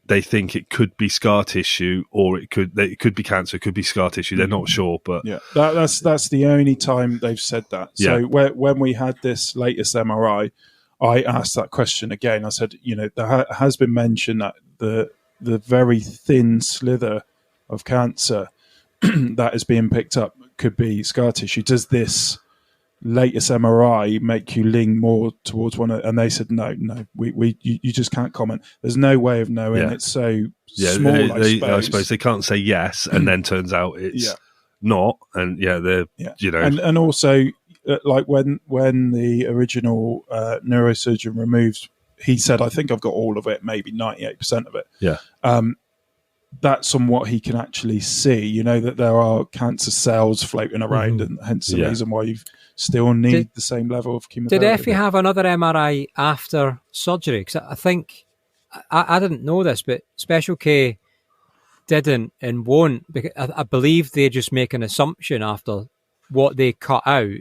they think it could be scar tissue, or it could be cancer, it could be scar tissue. They're not sure, but that's the only time they've said that. So when we had this latest MRI, I asked that question again. I said, you know, there has been mention that the very thin slither of cancer that is being picked up could be scar tissue. Does this latest MRI make you lean more towards one? And they said, no, you just can't comment. There's no way of knowing. It's so small. I suppose they can't say yes, and then turns out it's not. And you know, and also like when the original neurosurgeon removed, he said, I think I've got all of it, maybe 98% of it. That's on what he can actually see, you know, that there are cancer cells floating around, and hence the reason why you still need the same level of chemotherapy. Did Effie have another MRI after surgery? Because I think, I didn't know this, but Special K didn't and won't, because I believe they just make an assumption after what they cut out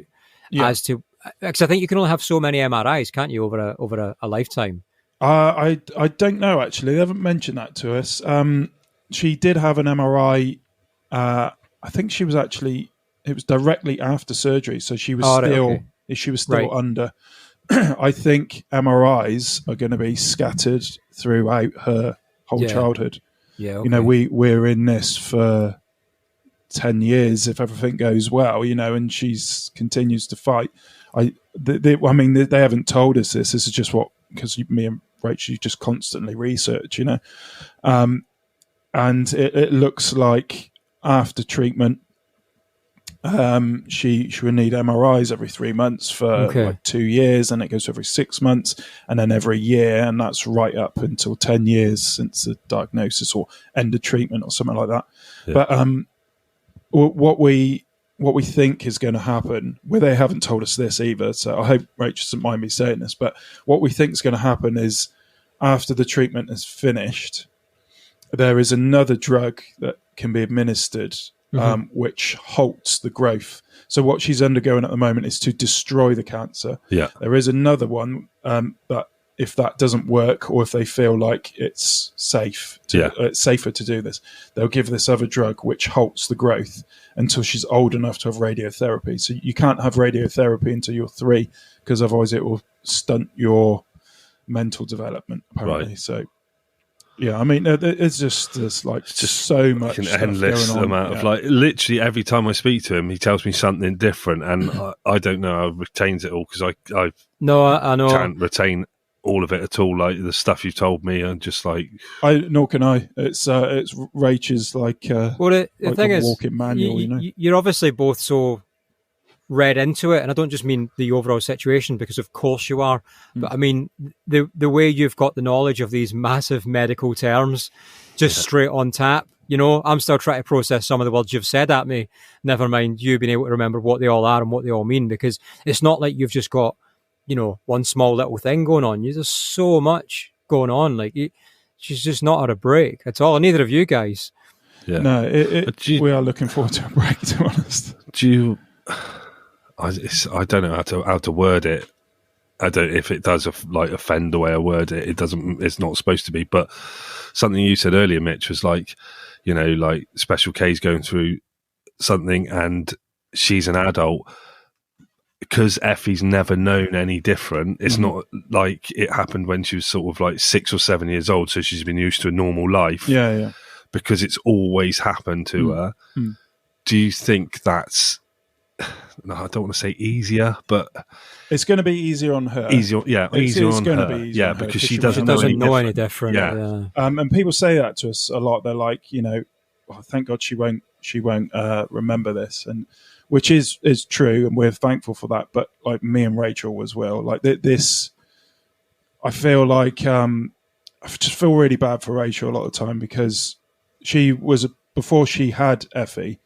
as to, because I think you can only have so many MRIs, can't you, over a lifetime? I don't know, actually. They haven't mentioned that to us. She did have an MRI. I think she was actually, it was directly after surgery, so she was still under. I think MRIs are going to be scattered throughout her whole childhood. Yeah, okay. You know, we're in this for 10 years if everything goes well, you know, and she's continues to fight. I mean, they haven't told us this. This is just because me and Rachel just constantly research, you know. And it looks like after treatment, she would need MRIs every 3 months for like 2 years, and it goes every 6 months, and then every year, and that's right up until 10 years since the diagnosis or end of treatment or something like that. But what we think is going to happen, where they haven't told us this either, so I hope Rachel doesn't mind me saying this, but what we think is going to happen is after the treatment is finished, there is another drug that can be administered which halts the growth. So what she's undergoing at the moment is to destroy the cancer. There is another one, but if that doesn't work, or if they feel like it's safe, it's safer to do this, they'll give this other drug which halts the growth until she's old enough to have radiotherapy. So you can't have radiotherapy until you're 3, because otherwise it will stunt your mental development, apparently. So yeah, I mean, it's just so much an stuff endless going on. amount of, like, literally every time I speak to him, he tells me something different, and I don't know how he retains it all, because I know can't retain all of it at all. Like the stuff you told me, and just like nor can I. It's Rachel's like the like thing is, walking manual. You're obviously both so read into it, and I don't just mean the overall situation, because of course you are, but I mean the way you've got the knowledge of these massive medical terms just straight on tap. I'm still trying to process some of the words you've said at me, never mind you being able to remember what they all are and what they all mean, because it's not like you've just got one small little thing going on. There's so much going on. Like she's just not had a break at all, and neither of you guys. No, we are looking forward to a break, to be honest. I don't know how to word it. I don't, if it does offend the way I word it. It doesn't. It's not supposed to be. But something you said earlier, Mitch, was like, like Special K's going through something, and she's an adult. Because Effie's never known any different. It's not like it happened when she was sort of like 6 or 7 years old. So she's been used to a normal life. Yeah. Because it's always happened to her. Do you think that's? No, I don't want to say easier, but it's going to be easier on her. Easier on her. Yeah, because she doesn't know any different. Yeah. And people say that to us a lot. They're like, thank God she won't remember this, and which is true, and we're thankful for that. But like me and Rachel as well, like this, I feel like I just feel really bad for Rachel a lot of the time, because she was, before she had Effie,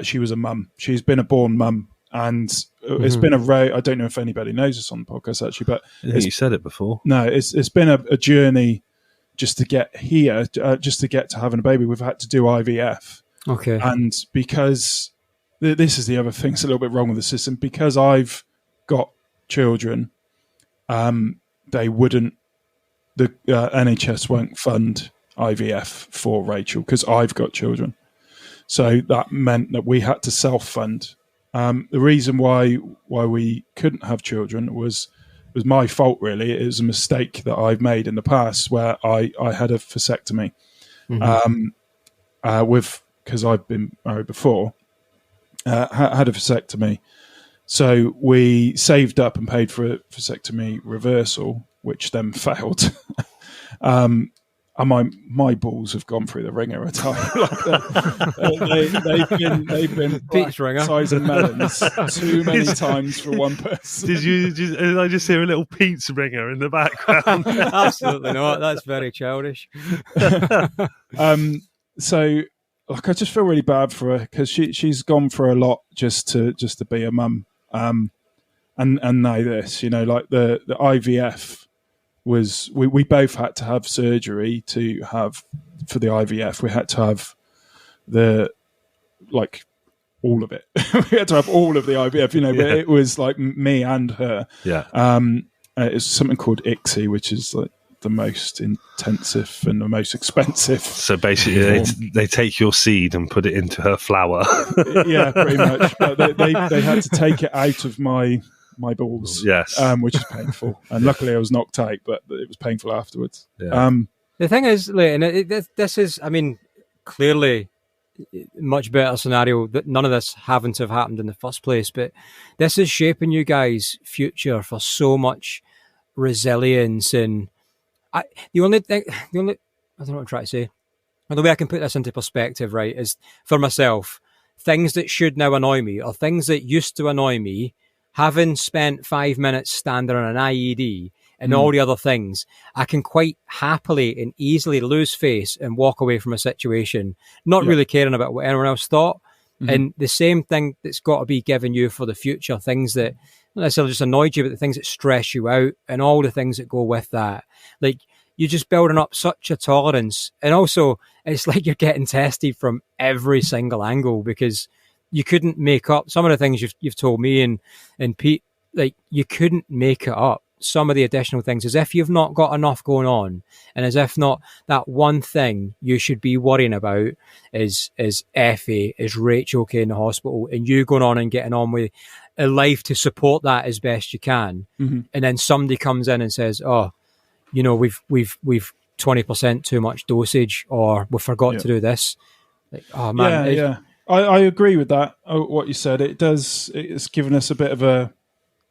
she was a mum. She's been a born mum, and it's been I don't know if anybody knows this on the podcast actually, but I think you said it before. No, it's been a journey just to get here, just to get to having a baby. We've had to do IVF. Okay. And because this is the other thing that's a little bit wrong with the system, because I've got children, they wouldn't, the NHS won't fund IVF for Rachel because I've got children. So that meant that we had to self-fund. The reason why we couldn't have children was my fault, really. It was a mistake that I've made in the past where I had a vasectomy because I've been married before, had a vasectomy. So we saved up and paid for a vasectomy reversal, which then failed. And my balls have gone through the ringer at times. They've been Pete's ringer, size of melons too many times for one person. Did I just hear a little Pete's ringer in the background? Absolutely not. That's very childish. So, like, I just feel really bad for her because she's gone for a lot just to be a mum. And now this, like the IVF was, we both had to have surgery to have, for the IVF, we had to have all of it. We had to have all of the IVF, but it was like me and her. Yeah. It's something called ICSI, which is like the most intensive and the most expensive. So basically they take your seed and put it into her flower. Yeah, pretty much. But they had to take it out of my balls, yes, which is painful. And luckily I was knocked out, but it was painful afterwards. Yeah. The thing is, Leighton, this is, I mean, clearly much better scenario that none of this haven't have happened in the first place, but this is shaping you guys' future for so much resilience. And I don't know what I'm trying to say. And the way I can put this into perspective, right, is for myself, things that should now annoy me or things that used to annoy me, having spent 5 minutes standing on an IED and all the other things, I can quite happily and easily lose face and walk away from a situation, not really caring about what anyone else thought. And the same thing that's got to be given you for the future, things that not necessarily just annoyed you, but the things that stress you out and all the things that go with that. Like, you're just building up such a tolerance. And also, it's like you're getting tested from every single angle because you couldn't make up some of the things you've told me and Pete, like, you couldn't make it up. Some of the additional things, as if you've not got enough going on, and as if not that one thing you should be worrying about is Effie, is Rachel okay in the hospital, and you going on and getting on with a life to support that as best you can. And then somebody comes in and says, "Oh, we've 20% too much dosage, or we forgot to do this." Like, oh man, I agree with that. What you said, it's given us a bit of a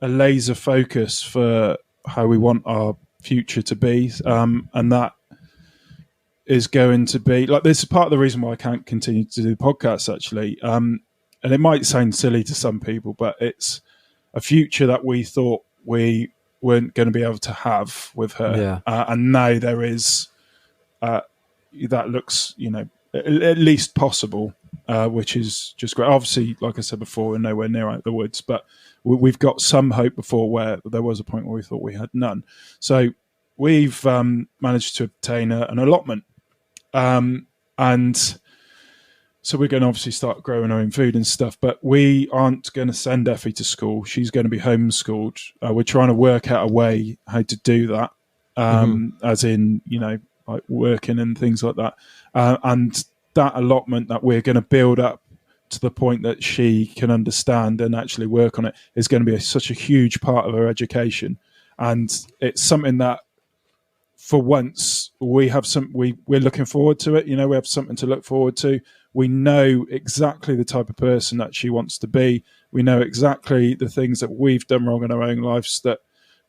laser focus for how we want our future to be, and that is going to be like, this is part of the reason why I can't continue to do the podcast, actually. And it might sound silly to some people, but it's a future that we thought we weren't going to be able to have with her. And now there is, that looks, at least possible, which is just great. Obviously, like I said before, we're nowhere near out of the woods, but we've got some hope before where there was a point where we thought we had none. So we've managed to obtain an allotment. And so we're going to obviously start growing our own food and stuff, but we aren't going to send Effie to school. She's going to be homeschooled. We're trying to work out a way how to do that, as in, like working and things like that. And that allotment that we're going to build up to the point that she can understand and actually work on it is going to be such a huge part of her education. And it's something that, for once, we're looking forward to it. We have something to look forward to. We know exactly the type of person that she wants to be. We know exactly the things that we've done wrong in our own lives that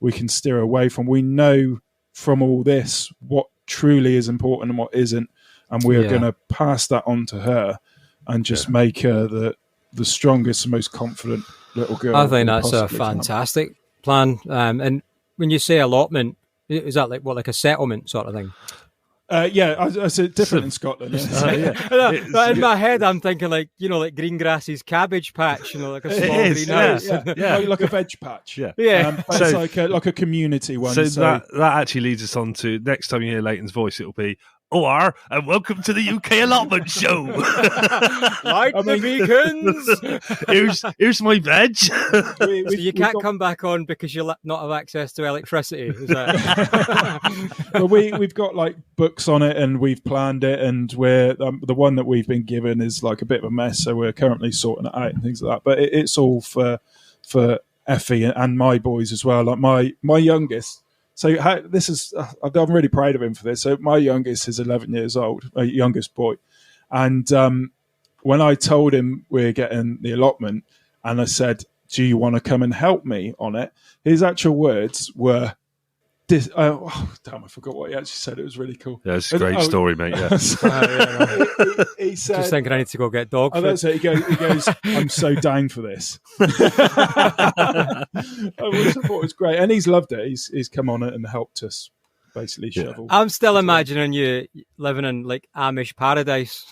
we can steer away from. We know from all this what truly is important and what isn't. And we are going to pass that on to her and just make her the strongest and most confident little girl. I think that's a fantastic plan. And when you say allotment, is that like a settlement sort of thing? I said different in Scotland. In my head, I'm thinking like Greengrass's cabbage patch, like a small greenhouse, like a veg patch. So it's like a community one. So that actually leads us on to next time you hear Leighton's voice, it'll be "OR and welcome to the UK allotment show." The beacons. Here's my veg. So you can't come back on because you'll not have access to electricity. Is that? Well, we've got like books on it and we've planned it, and we're the one that we've been given is like a bit of a mess, so we're currently sorting it out and things like that. But it's all for Effie and my boys as well. Like my youngest. So I'm really proud of him for this. So my youngest is 11 years old, my youngest boy. And when I told him we're getting the allotment and I said, "Do you want to come and help me on it?" His actual words were, I forgot what he actually said. It was really cool. Yeah, it's a great story, mate. Yeah. He said, just thinking I need to go get dog food. That's it. He goes, "I'm so down for this." Which I thought was great. And he's loved it. He's come on it and helped us basically shovel. I'm still imagining you living in like Amish paradise.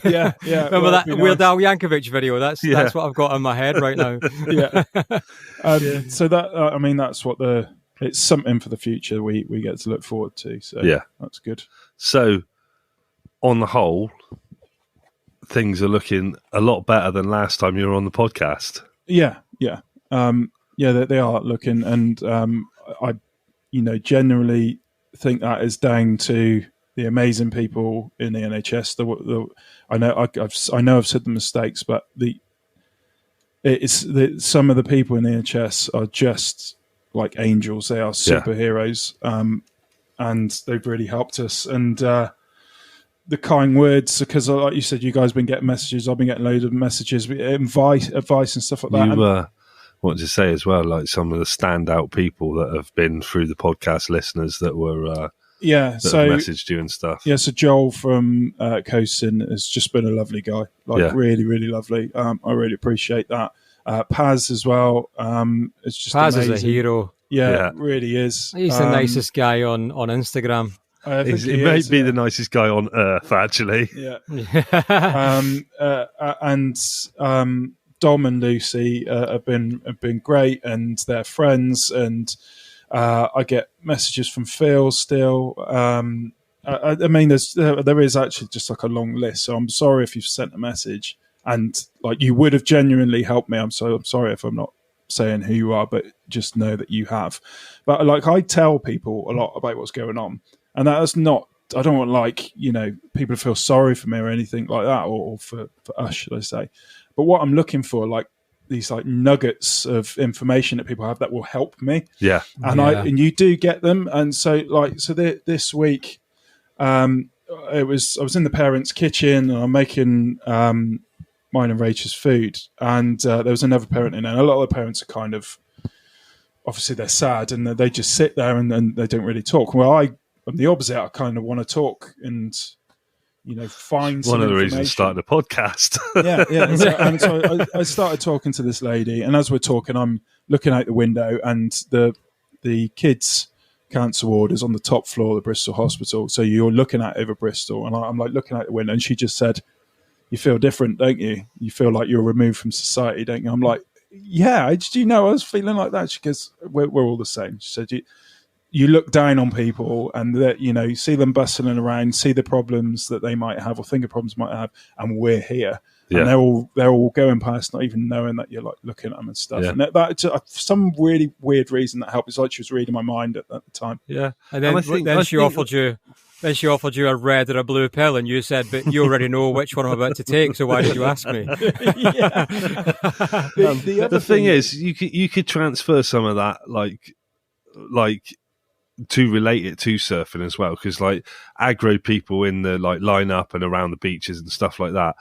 Yeah. Remember that Weird Al Yankovic video? That's what I've got in my head right now. So that, that's what it's something for the future we get to look forward to. So that's good. So on the whole, things are looking a lot better than last time you were on the podcast. Yeah. They are looking, and I, generally think that is down to the amazing people in the NHS. I know I've said the mistakes, but some of the people in the NHS are just like angels. They are superheroes, and they've really helped us. And the kind words, because like you said, you guys have been getting messages. I've been getting loads of messages, advice and stuff like that. You wanted to say as well, like some of the standout people that have been through the podcast, listeners that were have messaged you and stuff. Yeah, so Joel from Coastin has just been a lovely guy, really, really lovely. I really appreciate that. Paz as well. It's just Paz amazing. is a hero. Yeah, really is. He's the nicest guy on Instagram. He may be the nicest guy on earth, actually. Yeah. And Dom and Lucy have been great, and they're friends. And I get messages from Phil still. There is actually just like a long list. So I'm sorry if you've sent a message and like you would have genuinely helped me. I'm sorry if I'm not saying who you are, but just know that you have. But like I tell people a lot about what's going on. And that's not, I don't want people to feel sorry for me or anything like that, or for us, should I say. But what I'm looking for, like these like nuggets of information that people have that will help me. Yeah. And you do get them. And so this week, I was in the parents' kitchen and I'm making mine and Rachel's food. And there was another parent in there. And a lot of the parents are kind of obviously they're sad and they just sit there and they don't really talk. Well, I'm the opposite. I kind of want to talk and, find one of the information. reasons starting a podcast. Yeah. And so I started talking to this lady, and as we're talking, I'm looking out the window, and the kids' cancer ward is on the top floor of the Bristol Hospital. So you're looking out over Bristol, and I'm like looking out the window, and she just said, "You feel different, don't you? You feel like you're removed from society, don't you?" I'm like, "Yeah, do you know I was feeling like that?" She goes, "We're all the same." She said, You look down on people, and that you see them bustling around, see the problems that they might have or think of problems might have, and we're here, and they're all going past, not even knowing that you're like looking at them and stuff. And that for some really weird reason that helped. It's like she was reading my mind at the time. Yeah, and then she offered you a red or a blue pill, and you said, "But you already know which one I'm about to take, so why did you ask me?" The thing is, you could transfer some of that, like to relate it to surfing as well, because like aggro people in the line up and around the beaches and stuff like that,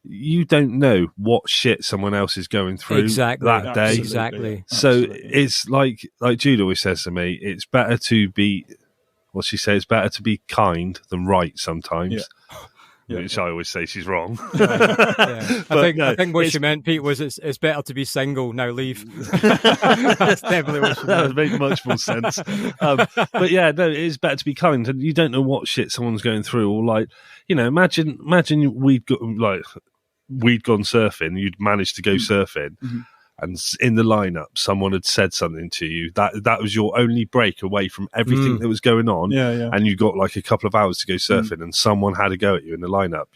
you don't know what shit someone else is going through that day. Exactly. So it's like Jude always says to me, it's better to be, what she says, better to be kind than right sometimes. Which I always say she's wrong. I think what she meant, Pete, was it's better to be single, now leave. That's definitely what she meant. That would make much more sense. But yeah, no, it is better to be kind, and you don't know what shit someone's going through. Or imagine we'd gone surfing, you'd managed to go surfing, and in the lineup someone had said something to you that was your only break away from everything that was going on, and you got like a couple of hours to go surfing, and someone had a go at you in the lineup.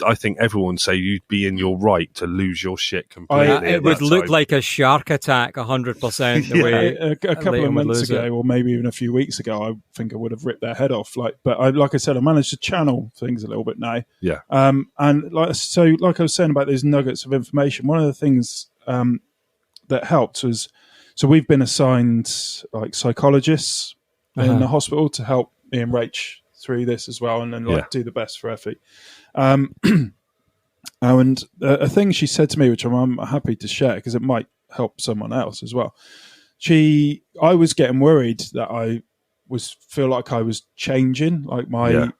I think everyone say you'd be in your right to lose your shit completely. It would look like a shark attack 100%. The way a couple of months ago, or maybe even a few weeks ago, I think I would have ripped their head off. But like I said, I managed to channel things a little bit now. Yeah. And like I was saying about those nuggets of information, one of the things that helped was, so we've been assigned like psychologists in the hospital to help me and Rach through this as well, and then do the best for Effie. And a thing she said to me, which I'm happy to share because it might help someone else as well. I was getting worried that I feel like I was changing, like my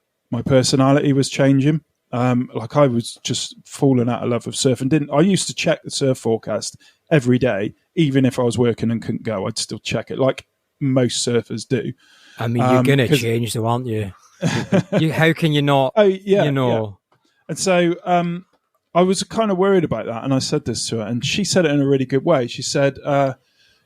personality was changing. Like I was just falling out of love with surfing. I used to check the surf forecast every day, even if I was working and couldn't go, I'd still check it, like most surfers do. I mean, you're going to change though, aren't you? How can you not? And so I was kind of worried about that, and I said this to her, and she said it in a really good way. She said,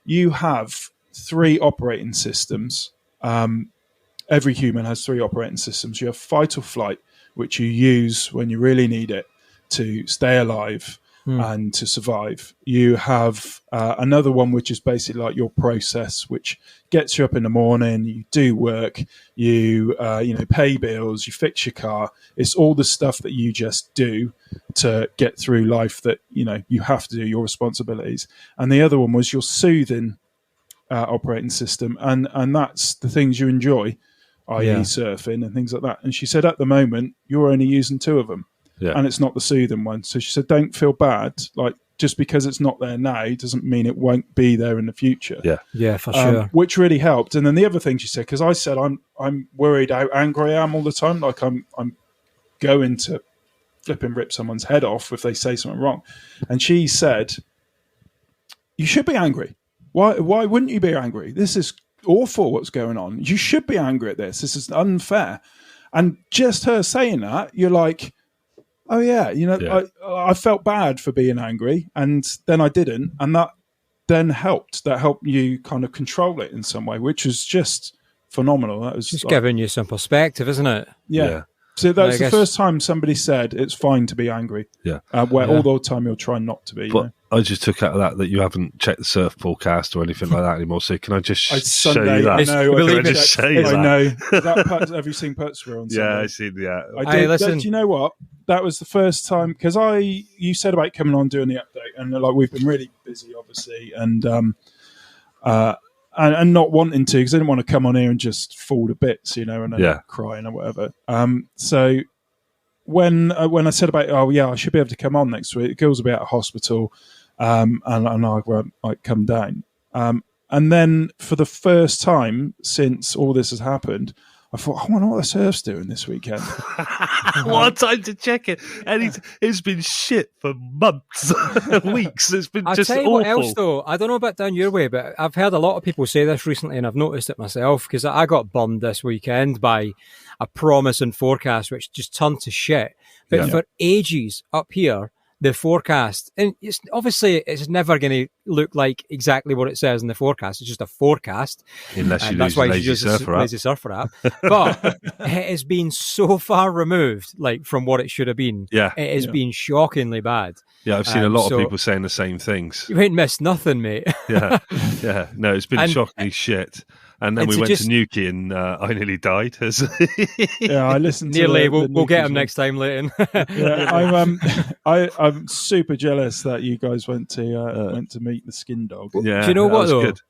you have 3 operating systems. Every human has 3 operating systems. You have fight or flight, which you use when you really need it to stay alive and to survive. You have another one, which is basically like your process, which gets you up in the morning, you do work, you pay bills, you fix your car. It's all the stuff that you just do to get through life that, you have to do, your responsibilities. And the other one was your soothing operating system. And that's the things you enjoy, i.e. surfing and things like that. And she said, at the moment, you're only using 2 of them. Yeah. And it's not the soothing one. So she said, don't feel bad. Like, just because it's not there now doesn't mean it won't be there in the future. Yeah, for sure. Which really helped. And then the other thing she said, because I said I'm worried how angry I am all the time. Like I'm going to flip and rip someone's head off if they say something wrong. And she said, you should be angry. Why wouldn't you be angry? This is awful what's going on. You should be angry at this. This is unfair. And just her saying that, you're like, oh yeah, I felt bad for being angry, and then I didn't, and that then helped. That helped you kind of control it in some way, which was just phenomenal. That was just giving you some perspective, isn't it? Yeah. So that's the first time somebody said it's fine to be angry. Yeah. Where all the time you'll try not to be. But I just took out of that you haven't checked the surf forecast or anything like that anymore. So can I just show you that? I know. Have you seen Putzger on Sunday? Yeah, I've seen. Yeah. I did. Listen. Do you know what? That was the first time, because you said about coming on doing the update, and like we've been really busy, obviously, and not wanting to, because I didn't want to come on here and just fall to bits, and then crying or whatever. So when I said about, I should be able to come on next week, the girls will be at a hospital, and I won't come down. And then for the first time since all this has happened, I thought, I wonder what the surf's doing this weekend. What a time to check it. And it's been shit for months, weeks. It's been I'll just tell you awful. what else, though. I don't know about down your way, but I've heard a lot of people say this recently, and I've noticed it myself, because I got bummed this weekend by a promise and forecast, which just turned to shit. But for ages up here, the forecast, and it's obviously it's never going to look like exactly what it says in the forecast. It's just a forecast, unless you use Lazy Surfer app. But it has been so far removed, like from what it should have been. Yeah, it has been shockingly bad. Yeah, I've seen a lot of people saying the same things. You ain't missed nothing, mate. Yeah. No, it's been shockingly shit. And then we went to Newquay and I nearly died. Yeah, I listened to nearly. We'll get him next time, Leighton. I'm super jealous that you guys went to meet the skin dog. Yeah, do you know what though? Good.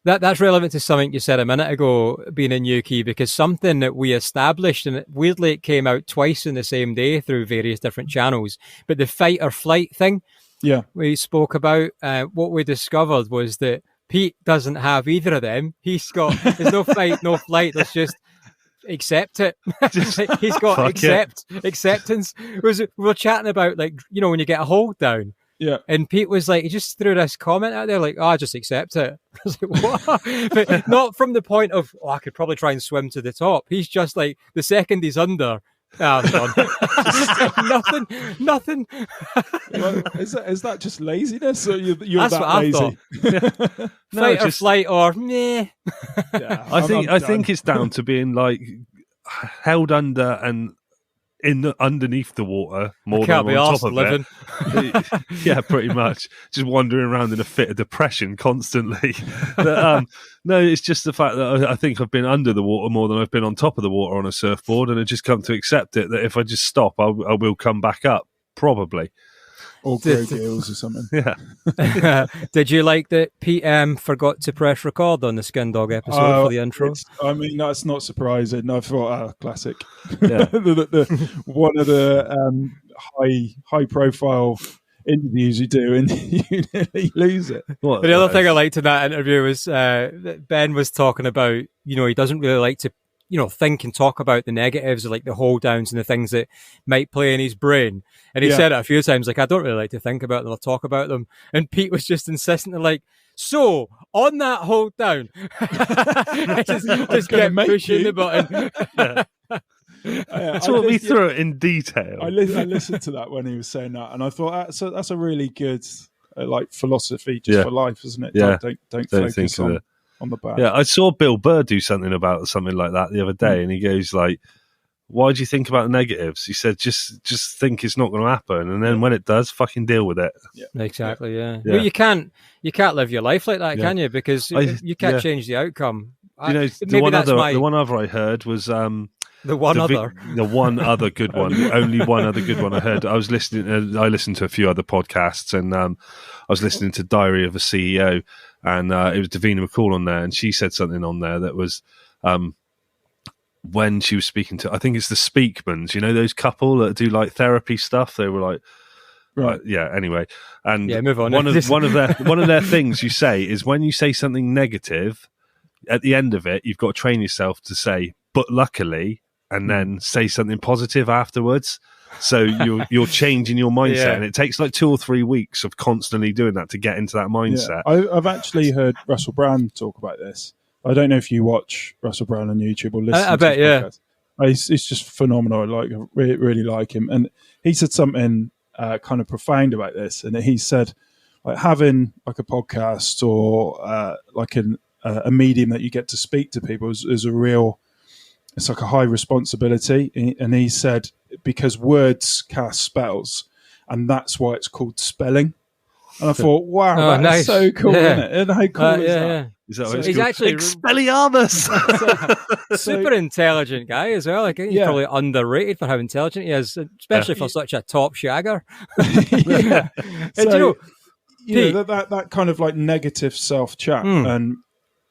That's relevant to something you said a minute ago, being in Newquay, because something that we established, and weirdly it came out twice in the same day through various different channels, but the fight or flight thing we spoke about, what we discovered was that Pete doesn't have either of them. There's no fight, no flight, there's just accept it. He's got acceptance. We were chatting about, like, you know, when you get a hold down. Yeah. And Pete was like, he just threw this comment out there, like, I just accept it. I was like, what? But not from the point of, I could probably try and swim to the top. He's just like, the second he's under, I'm done. Nothing. Well, is that just laziness, or you're That's that what I lazy? thought. Fight or flight or meh. Yeah, I think it's down to being like held under and underneath the water more than on top of living. it. Yeah, pretty much. Just wandering around in a fit of depression constantly. But, no, it's just the fact that I think I've been under the water more than I've been on top of the water on a surfboard, and I just come to accept it that if I just stop, I will come back up, probably. Or grey gills or something. Yeah. Did you like that Pete forgot to press record on the Skin Dog episode for the intro? I mean, that's not surprising. I thought, classic. Yeah. One of the high profile interviews you do, and you nearly lose it. But the other thing I liked in that interview was that Ben was talking about, you know, he doesn't really like to, you know, think and talk about the negatives, or like the hold downs and the things that might play in his brain. And he said it a few times, like, I don't really like to think about them or talk about them. And Pete was just insistent, like, so on that hold down, just kept pushing the button. Talk me through it in detail. I listened to that when he was saying that, and I thought that's a really good like philosophy just for life, isn't it? Yeah. Don't focus on the bad. Yeah, I saw Bill Burr do something about something like that the other day, and he goes like, why do you think about the negatives? He said, just think it's not going to happen, and then when it does, fucking deal with it. Yeah. Exactly. Yeah. Well, you can't live your life like that, can you? Because you can't change the outcome. The one other I heard was the one other good one. The only one other good one I heard. I listened to a few other podcasts, and I was listening to Diary of a CEO, and it was Davina McCall on there, and she said something on there that was when she was speaking to, I think it's the Speakmans, you know, those couple that do like therapy stuff. They were like, right, anyway, and move on. One of their things you say is, when you say something negative, at the end of it, you've got to train yourself to say, but luckily, and then say something positive afterwards. So you're changing your mindset, and it takes like 2 or 3 weeks of constantly doing that to get into that mindset. Yeah. I've actually heard Russell Brand talk about this. I don't know if you watch Russell Brand on YouTube or listen. I bet, yeah. He's just phenomenal. I really like him, and he said something kind of profound about this. And he said, like, having like a podcast or like a medium that you get to speak to people is a real. It's like a high responsibility. And he said, because words cast spells, and that's why it's called spelling. And I thought, wow, that's nice. So cool, isn't it? And how cool is that? Yeah. Is that what he's actually Expelliarmus. Super intelligent guy as well. Like, he's probably underrated for how intelligent he is, especially for such a top shagger. So, you know, that kind of like negative self chat and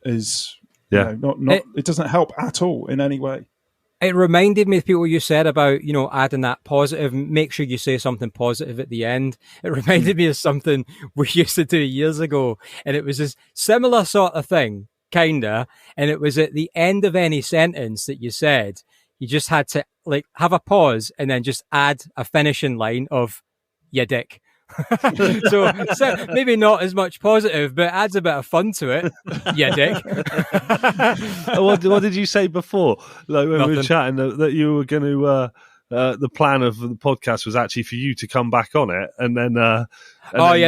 is not it doesn't help at all in any way. It reminded me of people you said about, adding that positive, make sure you say something positive at the end. It reminded me of something we used to do years ago. And it was this similar sort of thing, kinda. And it was at the end of any sentence that you said, you just had to have a pause and then just add a finishing line of, "You dick." so maybe not as much positive, but adds a bit of fun to it. Yeah, dick. What did you say before? Like when Nothing. we were chatting that you were going to. The plan of the podcast was actually for you to come back on it, and then. The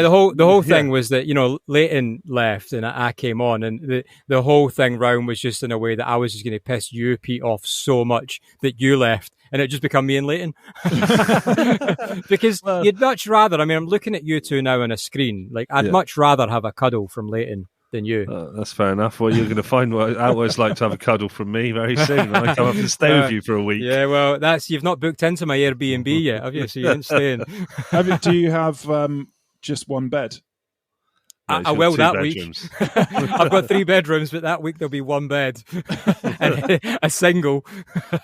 whole thing was that Leighton left and I came on, and the whole thing round was just in a way that I was just going to piss you, Pete, off so much that you left. And it just become me and Leighton. Because you'd much rather, I'm looking at you two now on a screen. I'd much rather have a cuddle from Leighton than you. That's fair enough. Well, you're going to find out what it's like to have a cuddle from me very soon. I come up and stay with you for a week. Yeah, well, you've not booked into my Airbnb yet, have you? So you ain't staying. Do you have just one bed? I will that week. I've got 3 bedrooms, but that week there'll be 1 bed. And a single.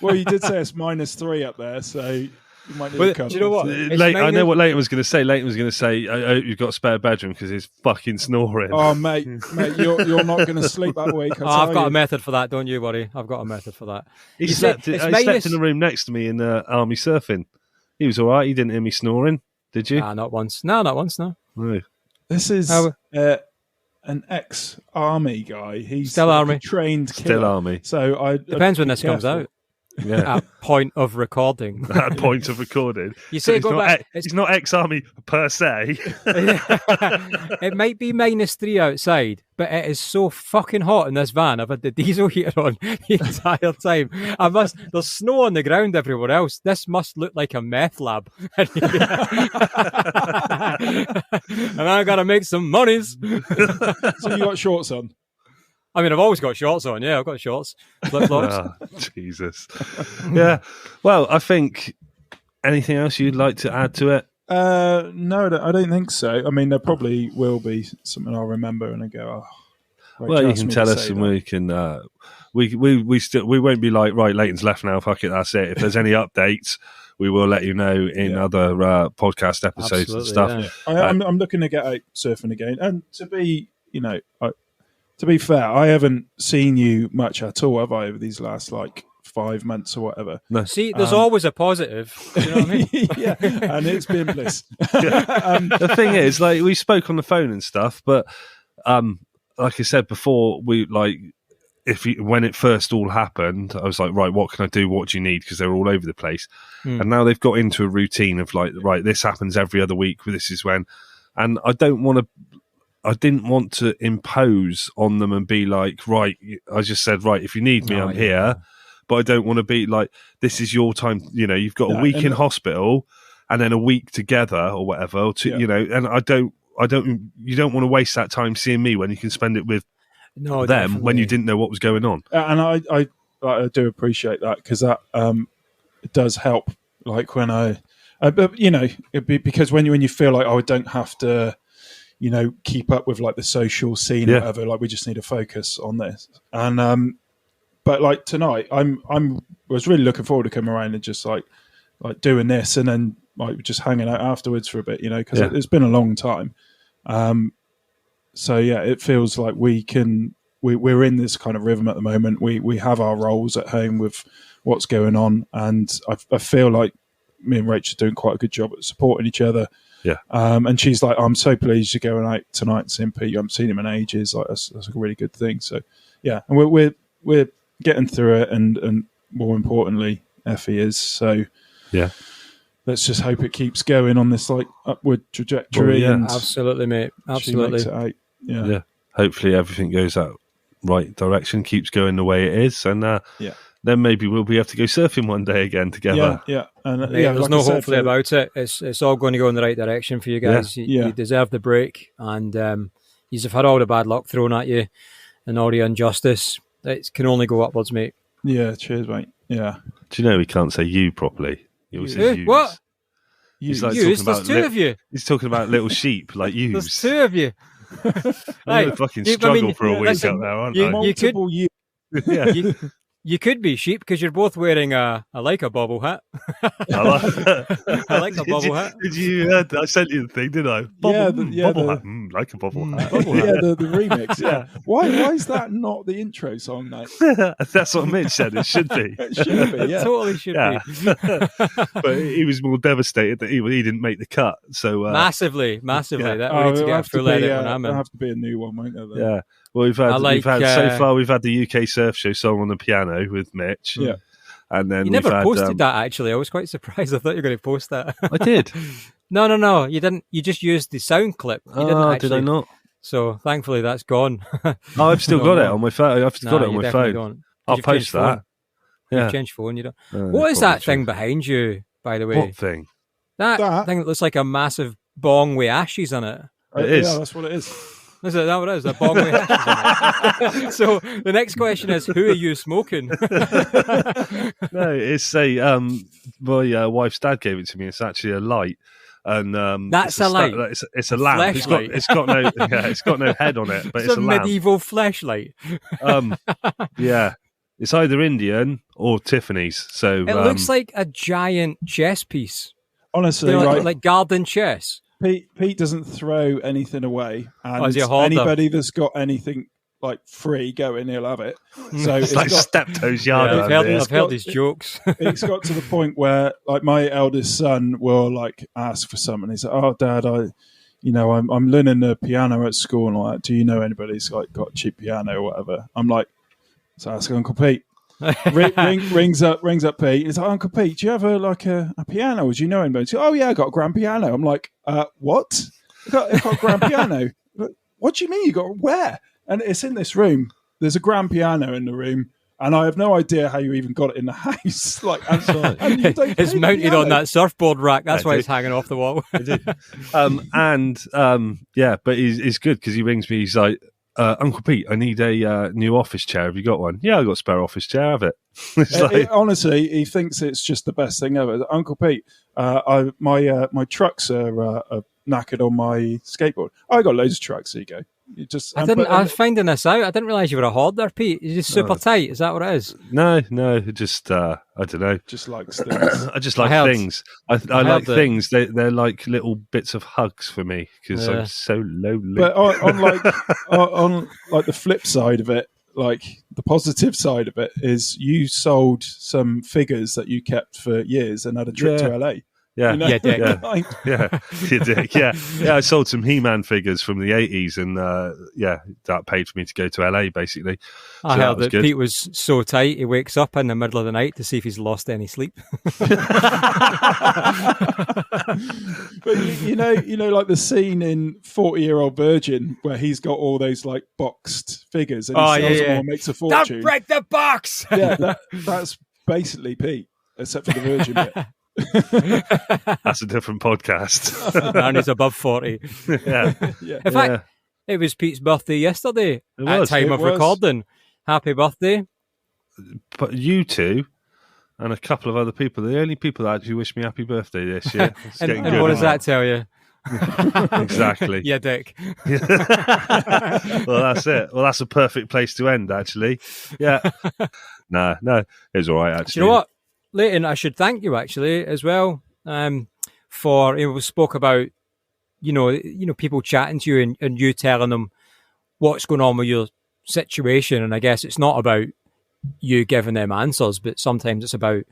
Well, you did say it's -3 up there, so you might need a couple. Do you know what? I know what Leighton was going to say. Leighton was going to say, I hope you've got a spare bedroom because he's fucking snoring. Oh, mate, you're not going to sleep that week. I've got a method for that, don't you worry. I've got a method for that. He slept in the room next to me in army surfing. He was all right. He didn't hear me snoring, did you? Not once. No, not once, no. No. This is an ex-army guy. He's still army, trained killer. Still army. So depends when this comes out. Yeah. At point of recording. At point of recording. You say he's not ex-army per se. It might be -3 outside, but it is so fucking hot in this van. I've had the diesel heater on the entire time. There's snow on the ground everywhere else. This must look like a meth lab. And I gotta make some monies. So you got shorts on? I've always got shorts on. Yeah, I've got shorts. Flip-flops. Jesus. Yeah. Well, I think anything else you'd like to add to it? No, I don't think so. There probably will be something I'll remember and I go, well, you can tell us and we can. We won't be like, right, Leighton's left now. Fuck it, that's it. If there's any updates, we will let you know in other podcast episodes and stuff. Yeah. I'm looking to get out surfing again, and to be fair, I haven't seen you much at all, have I, over these last 5 months or whatever? No. See, there's always a positive. Do you know what I mean? Yeah, and it's been bliss. The thing is, we spoke on the phone and stuff, but like I said before, when it first all happened, I was like, right, what can I do? What do you need? Because they're all over the place. And now they've got into a routine of right, this happens every other week. This is when, and I didn't want to impose on them and be like, right, I just said, right, if you need me, I'm here. But I don't want to be like, this is your time. You've got a week in hospital and then a week together or whatever, and you don't want to waste that time seeing me when you can spend it with them definitely. When you didn't know what was going on. And I do appreciate that because that it does help. When because when you feel like, I don't have to, keep up with the social scene or whatever. We just need to focus on this. And but tonight, I was really looking forward to coming around and just doing this, and then just hanging out afterwards for a bit, because it's been a long time. So yeah, it feels like we're in this kind of rhythm at the moment. We have our roles at home with what's going on, and I feel like me and Rach are doing quite a good job at supporting each other. Yeah. And she's like, I'm so pleased you're going out tonight and seeing Pete. I haven't seen him in ages. That's a really good thing. So yeah, and we're getting through it, and more importantly, Effie is. So yeah, let's just hope it keeps going on this upward trajectory. Well, and absolutely, mate. Absolutely. She makes it out. Yeah. Hopefully everything goes that right direction, keeps going the way it is, and then maybe we'll be able to go surfing one day again together. Yeah. And there's no hopefully about it. It's all going to go in the right direction for you guys. You deserve the break, and you've had all the bad luck thrown at you and all the injustice. It can only go upwards, mate. Yeah, cheers, mate. Yeah. Do you know he can't say you properly? He always says yous. What? He's Yous? There's two of you. He's talking about little sheep like yous. There's two of you. I'm going to fucking struggle for a week out there, aren't I? Multiple you. Yeah. You could be sheep because you're both wearing I like a bobble hat. I like a bobble hat. Did you? I sent you the thing, didn't I? Bobble hat. Like a bobble hat. Bobble hat. Yeah, the remix. Yeah. Why is that not the intro song, mate? That's what Mitch said. It should be. It should be. Yeah. It totally should be. But he was more devastated that he didn't make the cut. So massively. Yeah. That we need to get a full edit when I'm in. There'll have to be a new one, won't there? Yeah. Well, we've had so far. We've had the UK Surf Show song on the piano with Mitch. Yeah, and then you never posted that. Actually, I was quite surprised. I thought you were going to post that. I did. No, you didn't. You just used the sound clip. You didn't actually. Did I not? So thankfully, that's gone. I've still got it on my phone. I've got it on my phone. Don't. I'll post that. Yeah. You've changed phone. You don't. What is that thing behind you? By the way, what thing? That thing that looks like a massive bong with ashes on it. It is. Yeah, that's what it is. Is that what it is? A bong with ashes on it. So the next question is, who are you smoking? No, it's my wife's dad gave it to me. It's actually a light. And that's a light. It's a lamp. It's got no head on it, but it's a lamp. Medieval fleshlight. Yeah, it's either Indian or Tiffany's. So it looks like a giant chess piece. Honestly, like garden chess. Pete doesn't throw anything away, and anybody that's got anything like free going, he'll have it. So it's like Steptoe's yard. Yeah, I've heard these jokes. It's got to the point where, like, my eldest son will like ask for something. He's like, "Oh, Dad, I'm learning the piano at school, and like, do you know anybody who's like got a cheap piano or whatever?" I'm like, "So ask Uncle Pete." rings up Pete. He's like, "Uncle Pete, do you have a piano? Do you know anybody?" He's like, "Oh yeah, I got a grand piano." I'm like, "What? I got a grand piano? What do you mean you got where?" And it's in this room. There's a grand piano in the room, and I have no idea how you even got it in the house. Like, and it's mounted on that surfboard rack. That's why it's hanging off the wall. But he's good because he rings me. He's like, "Uncle Pete, I need a new office chair. Have you got one?" "Yeah, I got a spare office chair. Have it." Honestly, he thinks it's just the best thing ever. "Uncle Pete, my trucks are knackered on my skateboard." "I got loads of trucks." "There you go." I was finding this out. I didn't realise you were a hoarder, Pete. You're just super tight. Is that what it is? No, just I don't know. Just likes things. I just like things. I like things. They're like little bits of hugs for me because I'm so lonely. But on the flip side of it, like the positive side of it is you sold some figures that you kept for years and had a trip to LA. Yeah, you dick. You dick. Yeah. I sold some He-Man figures from the 80s, and that paid for me to go to LA. Basically, I heard that Pete was so tight he wakes up in the middle of the night to see if he's lost any sleep. But you know, like the scene in 40-Year-Old Virgin where he's got all those like boxed figures and he sells them all, makes a fortune. Don't break the box. Yeah, that's basically Pete, except for the Virgin bit. That's a different podcast. And he's above 40. Yeah. In fact, it was Pete's birthday yesterday at time of recording. Happy birthday. But you two and a couple of other people are the only people that actually wish me happy birthday this year. And what does that tell you? Exactly. Yeah, dick. Well, that's it. Well, that's a perfect place to end, actually. Yeah. No, it was all right, actually. Do you know what? Leighton, I should thank you actually as well for we spoke about people chatting to you and you telling them what's going on with your situation, and I guess it's not about you giving them answers, but sometimes it's about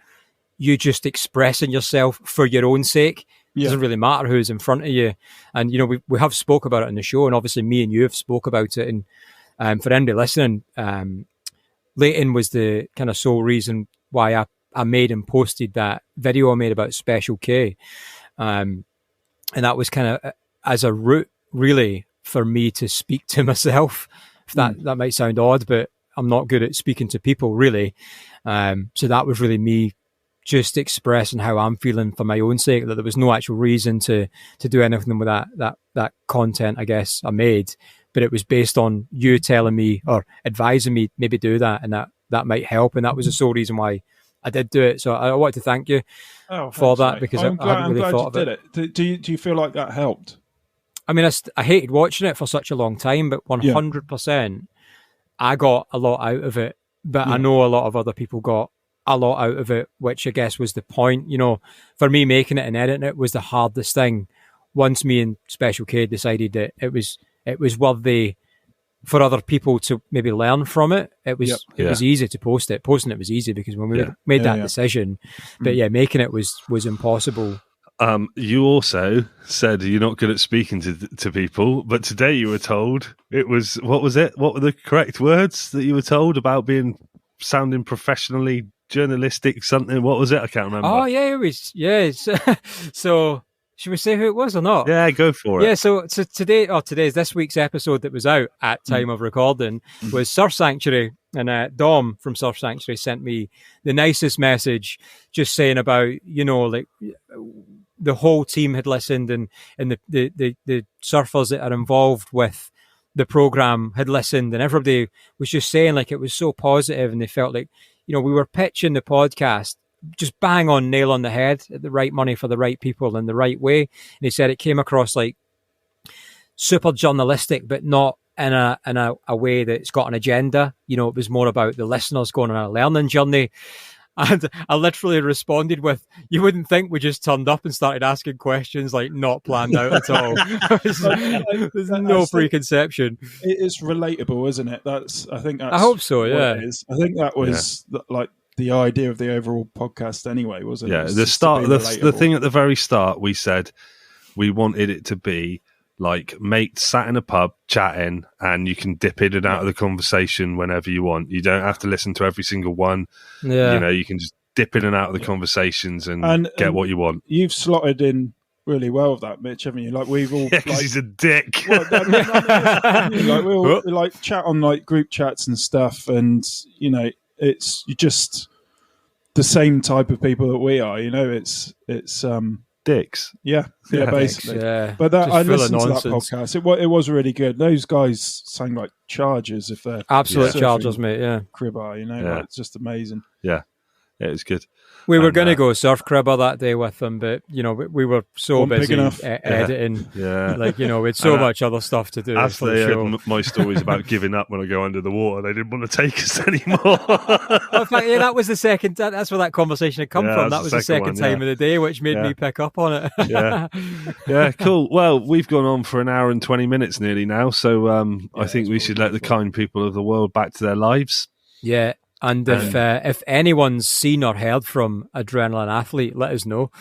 you just expressing yourself for your own sake. It doesn't really matter who's in front of you, and we have spoke about it in the show, and obviously me and you have spoke about it, and for anybody listening, Leighton was the kind of sole reason why I made and posted that video I made about Special K. And that was kind of as a route, really, for me to speak to myself. That might sound odd, but I'm not good at speaking to people, really. So that was really me just expressing how I'm feeling for my own sake, that there was no actual reason to do anything with that content, I guess, I made. But it was based on you telling me or advising me maybe do that, and that might help. And that was the sole reason why I did do it. So I wanted to thank you for that, because I haven't really thought of it. Do you feel like that helped? I mean, I hated watching it for such a long time, but 100%, I got a lot out of it but I know a lot of other people got a lot out of it, which I guess was the point. You know, for me, making it and editing it was the hardest thing. Once me and Special K decided that it was worthy for other people to maybe learn from it. It was easy to post it. Posting it was easy because when we made that decision, but making it was impossible. You also said you're not good at speaking to people, but today you were told it was, what was it? What were the correct words that you were told about sounding professionally journalistic something? What was it? I can't remember. Oh yeah, it was, so should we say who it was or not? Yeah, go for it. Yeah, so this week's episode that was out at time of recording was Surf Sanctuary, and Dom from Surf Sanctuary sent me the nicest message, just saying about, you know, like the whole team had listened, and the surfers that are involved with the program had listened, and everybody was just saying like it was so positive, and they felt like, you know, we were pitching the podcast just bang on, nail on the head, at the right money for the right people in the right way. And he said it came across like super journalistic, but not in a way that's got an agenda. You know, it was more about the listeners going on a learning journey. And I literally responded with, you wouldn't think we just turned up and started asking questions, like not planned out at all. There's no preconception. It's relatable, isn't it? I hope so, yeah. It is. I think that was like the idea of the overall podcast anyway, wasn't it? Yeah, the thing at the very start, we said we wanted it to be like mates sat in a pub chatting, and you can dip in and out of the conversation whenever you want. You don't have to listen to every single one. Yeah. You know, you can just dip in and out of the conversations and get what you want. You've slotted in really well with that, Mitch, haven't you? Like we've all, because he's a dick. Well, like we all like chat on like group chats and stuff, and you know, it's just the same type of people that we are. You know, it's dicks. Yeah, basically. Dicks, yeah. But I listened to that podcast. It was really good. Those guys sang like chargers if they're absolute chargers, mate. Yeah, cribber. You know, like, it's just amazing. Yeah, it was good. We were going to go surf cribber that day with them, but you know we were so busy editing. Yeah, like, you know, we had so much other stuff to do. After they heard my stories about giving up when I go under the water, they didn't want to take us anymore. Well, in fact, that was the second. That's where that conversation had come from. That was the second time of the day, which made me pick up on it. Yeah, cool. Well, we've gone on for an hour and 20 minutes nearly now, so I think we should let the kind people of the world back to their lives. Yeah. And if anyone's seen or heard from Adrenaline Athlete, let us know.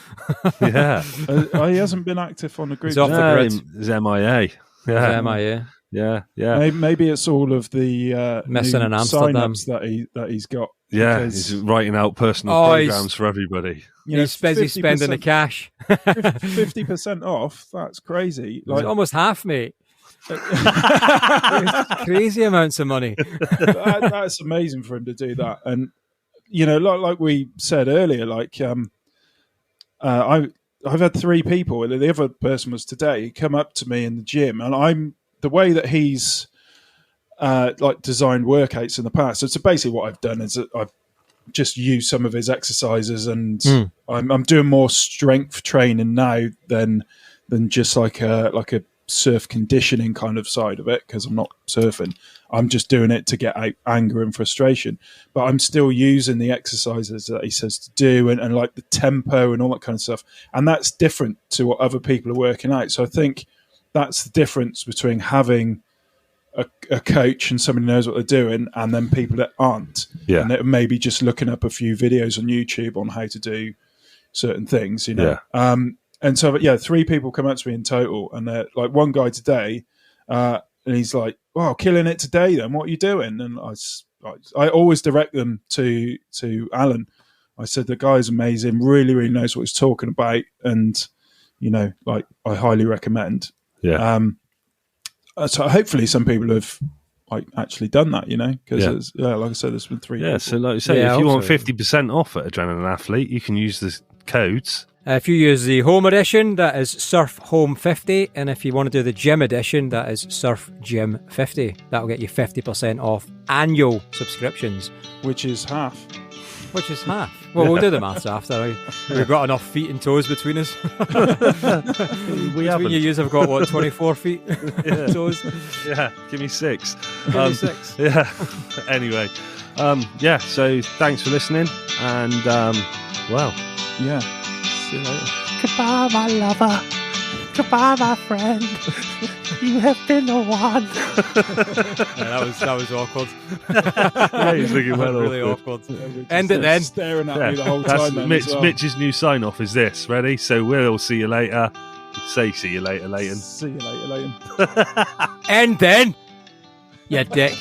Yeah. He hasn't been active on the group. He's off the grid. He's MIA. Yeah. MIA. Yeah. Maybe it's all of the missing in Amsterdam that he's got. Yeah, he's writing out personal programs for everybody. You know, he's busy spending the cash. 50% off. That's crazy. Like, it's almost half, mate. Crazy amounts of money. That's amazing for him to do that. And you know, like we said earlier, like I've had 3 people, and the other person was today, come up to me in the gym, and the way that he's like designed workouts in the past. So basically what I've done is I've just used some of his exercises, and I'm doing more strength training now than just like a surf conditioning kind of side of it, because I'm not surfing. I'm just doing it to get out anger and frustration, but I'm still using the exercises that he says to do, and like the tempo and all that kind of stuff. And that's different to what other people are working out. So I think that's the difference between having a coach and somebody knows what they're doing, and then people that aren't. Yeah. And that maybe just looking up a few videos on YouTube on how to do certain things, you know. Yeah. And so, 3 people come up to me in total, and they're like, one guy today, and he's like, "Wow, killing it today! Then what are you doing?" And I always direct them to Alan. I said the guy's amazing, really, really knows what he's talking about, and you know, like I highly recommend. Yeah. So hopefully, some people have like actually done that, you know, because like I said, there's been 3. Yeah. People. So like you say, if you want 50% off at Adrenaline Athlete, you can use the codes. If you use the home edition, that is Surf Home 50, and if you want to do the gym edition, that is Surf Gym 50. That'll get you 50% off annual subscriptions. Which is half. Well, we'll do the maths after. We've got enough feet and toes between us. We haven't. You I've got, what, 24 feet toes? Yeah, give me 6. Give me 6. Yeah. Anyway. So thanks for listening, and yeah, see you later. Goodbye, my lover. Goodbye, my friend. You have been the one. That was awkward. Yeah, he's looking well really awkward. End it then. Staring at me the whole time. Then Mitch's new sign off is this. Ready? So we'll see you later. Say see you later, Leighton. See you later, Leighton. And then, you dick.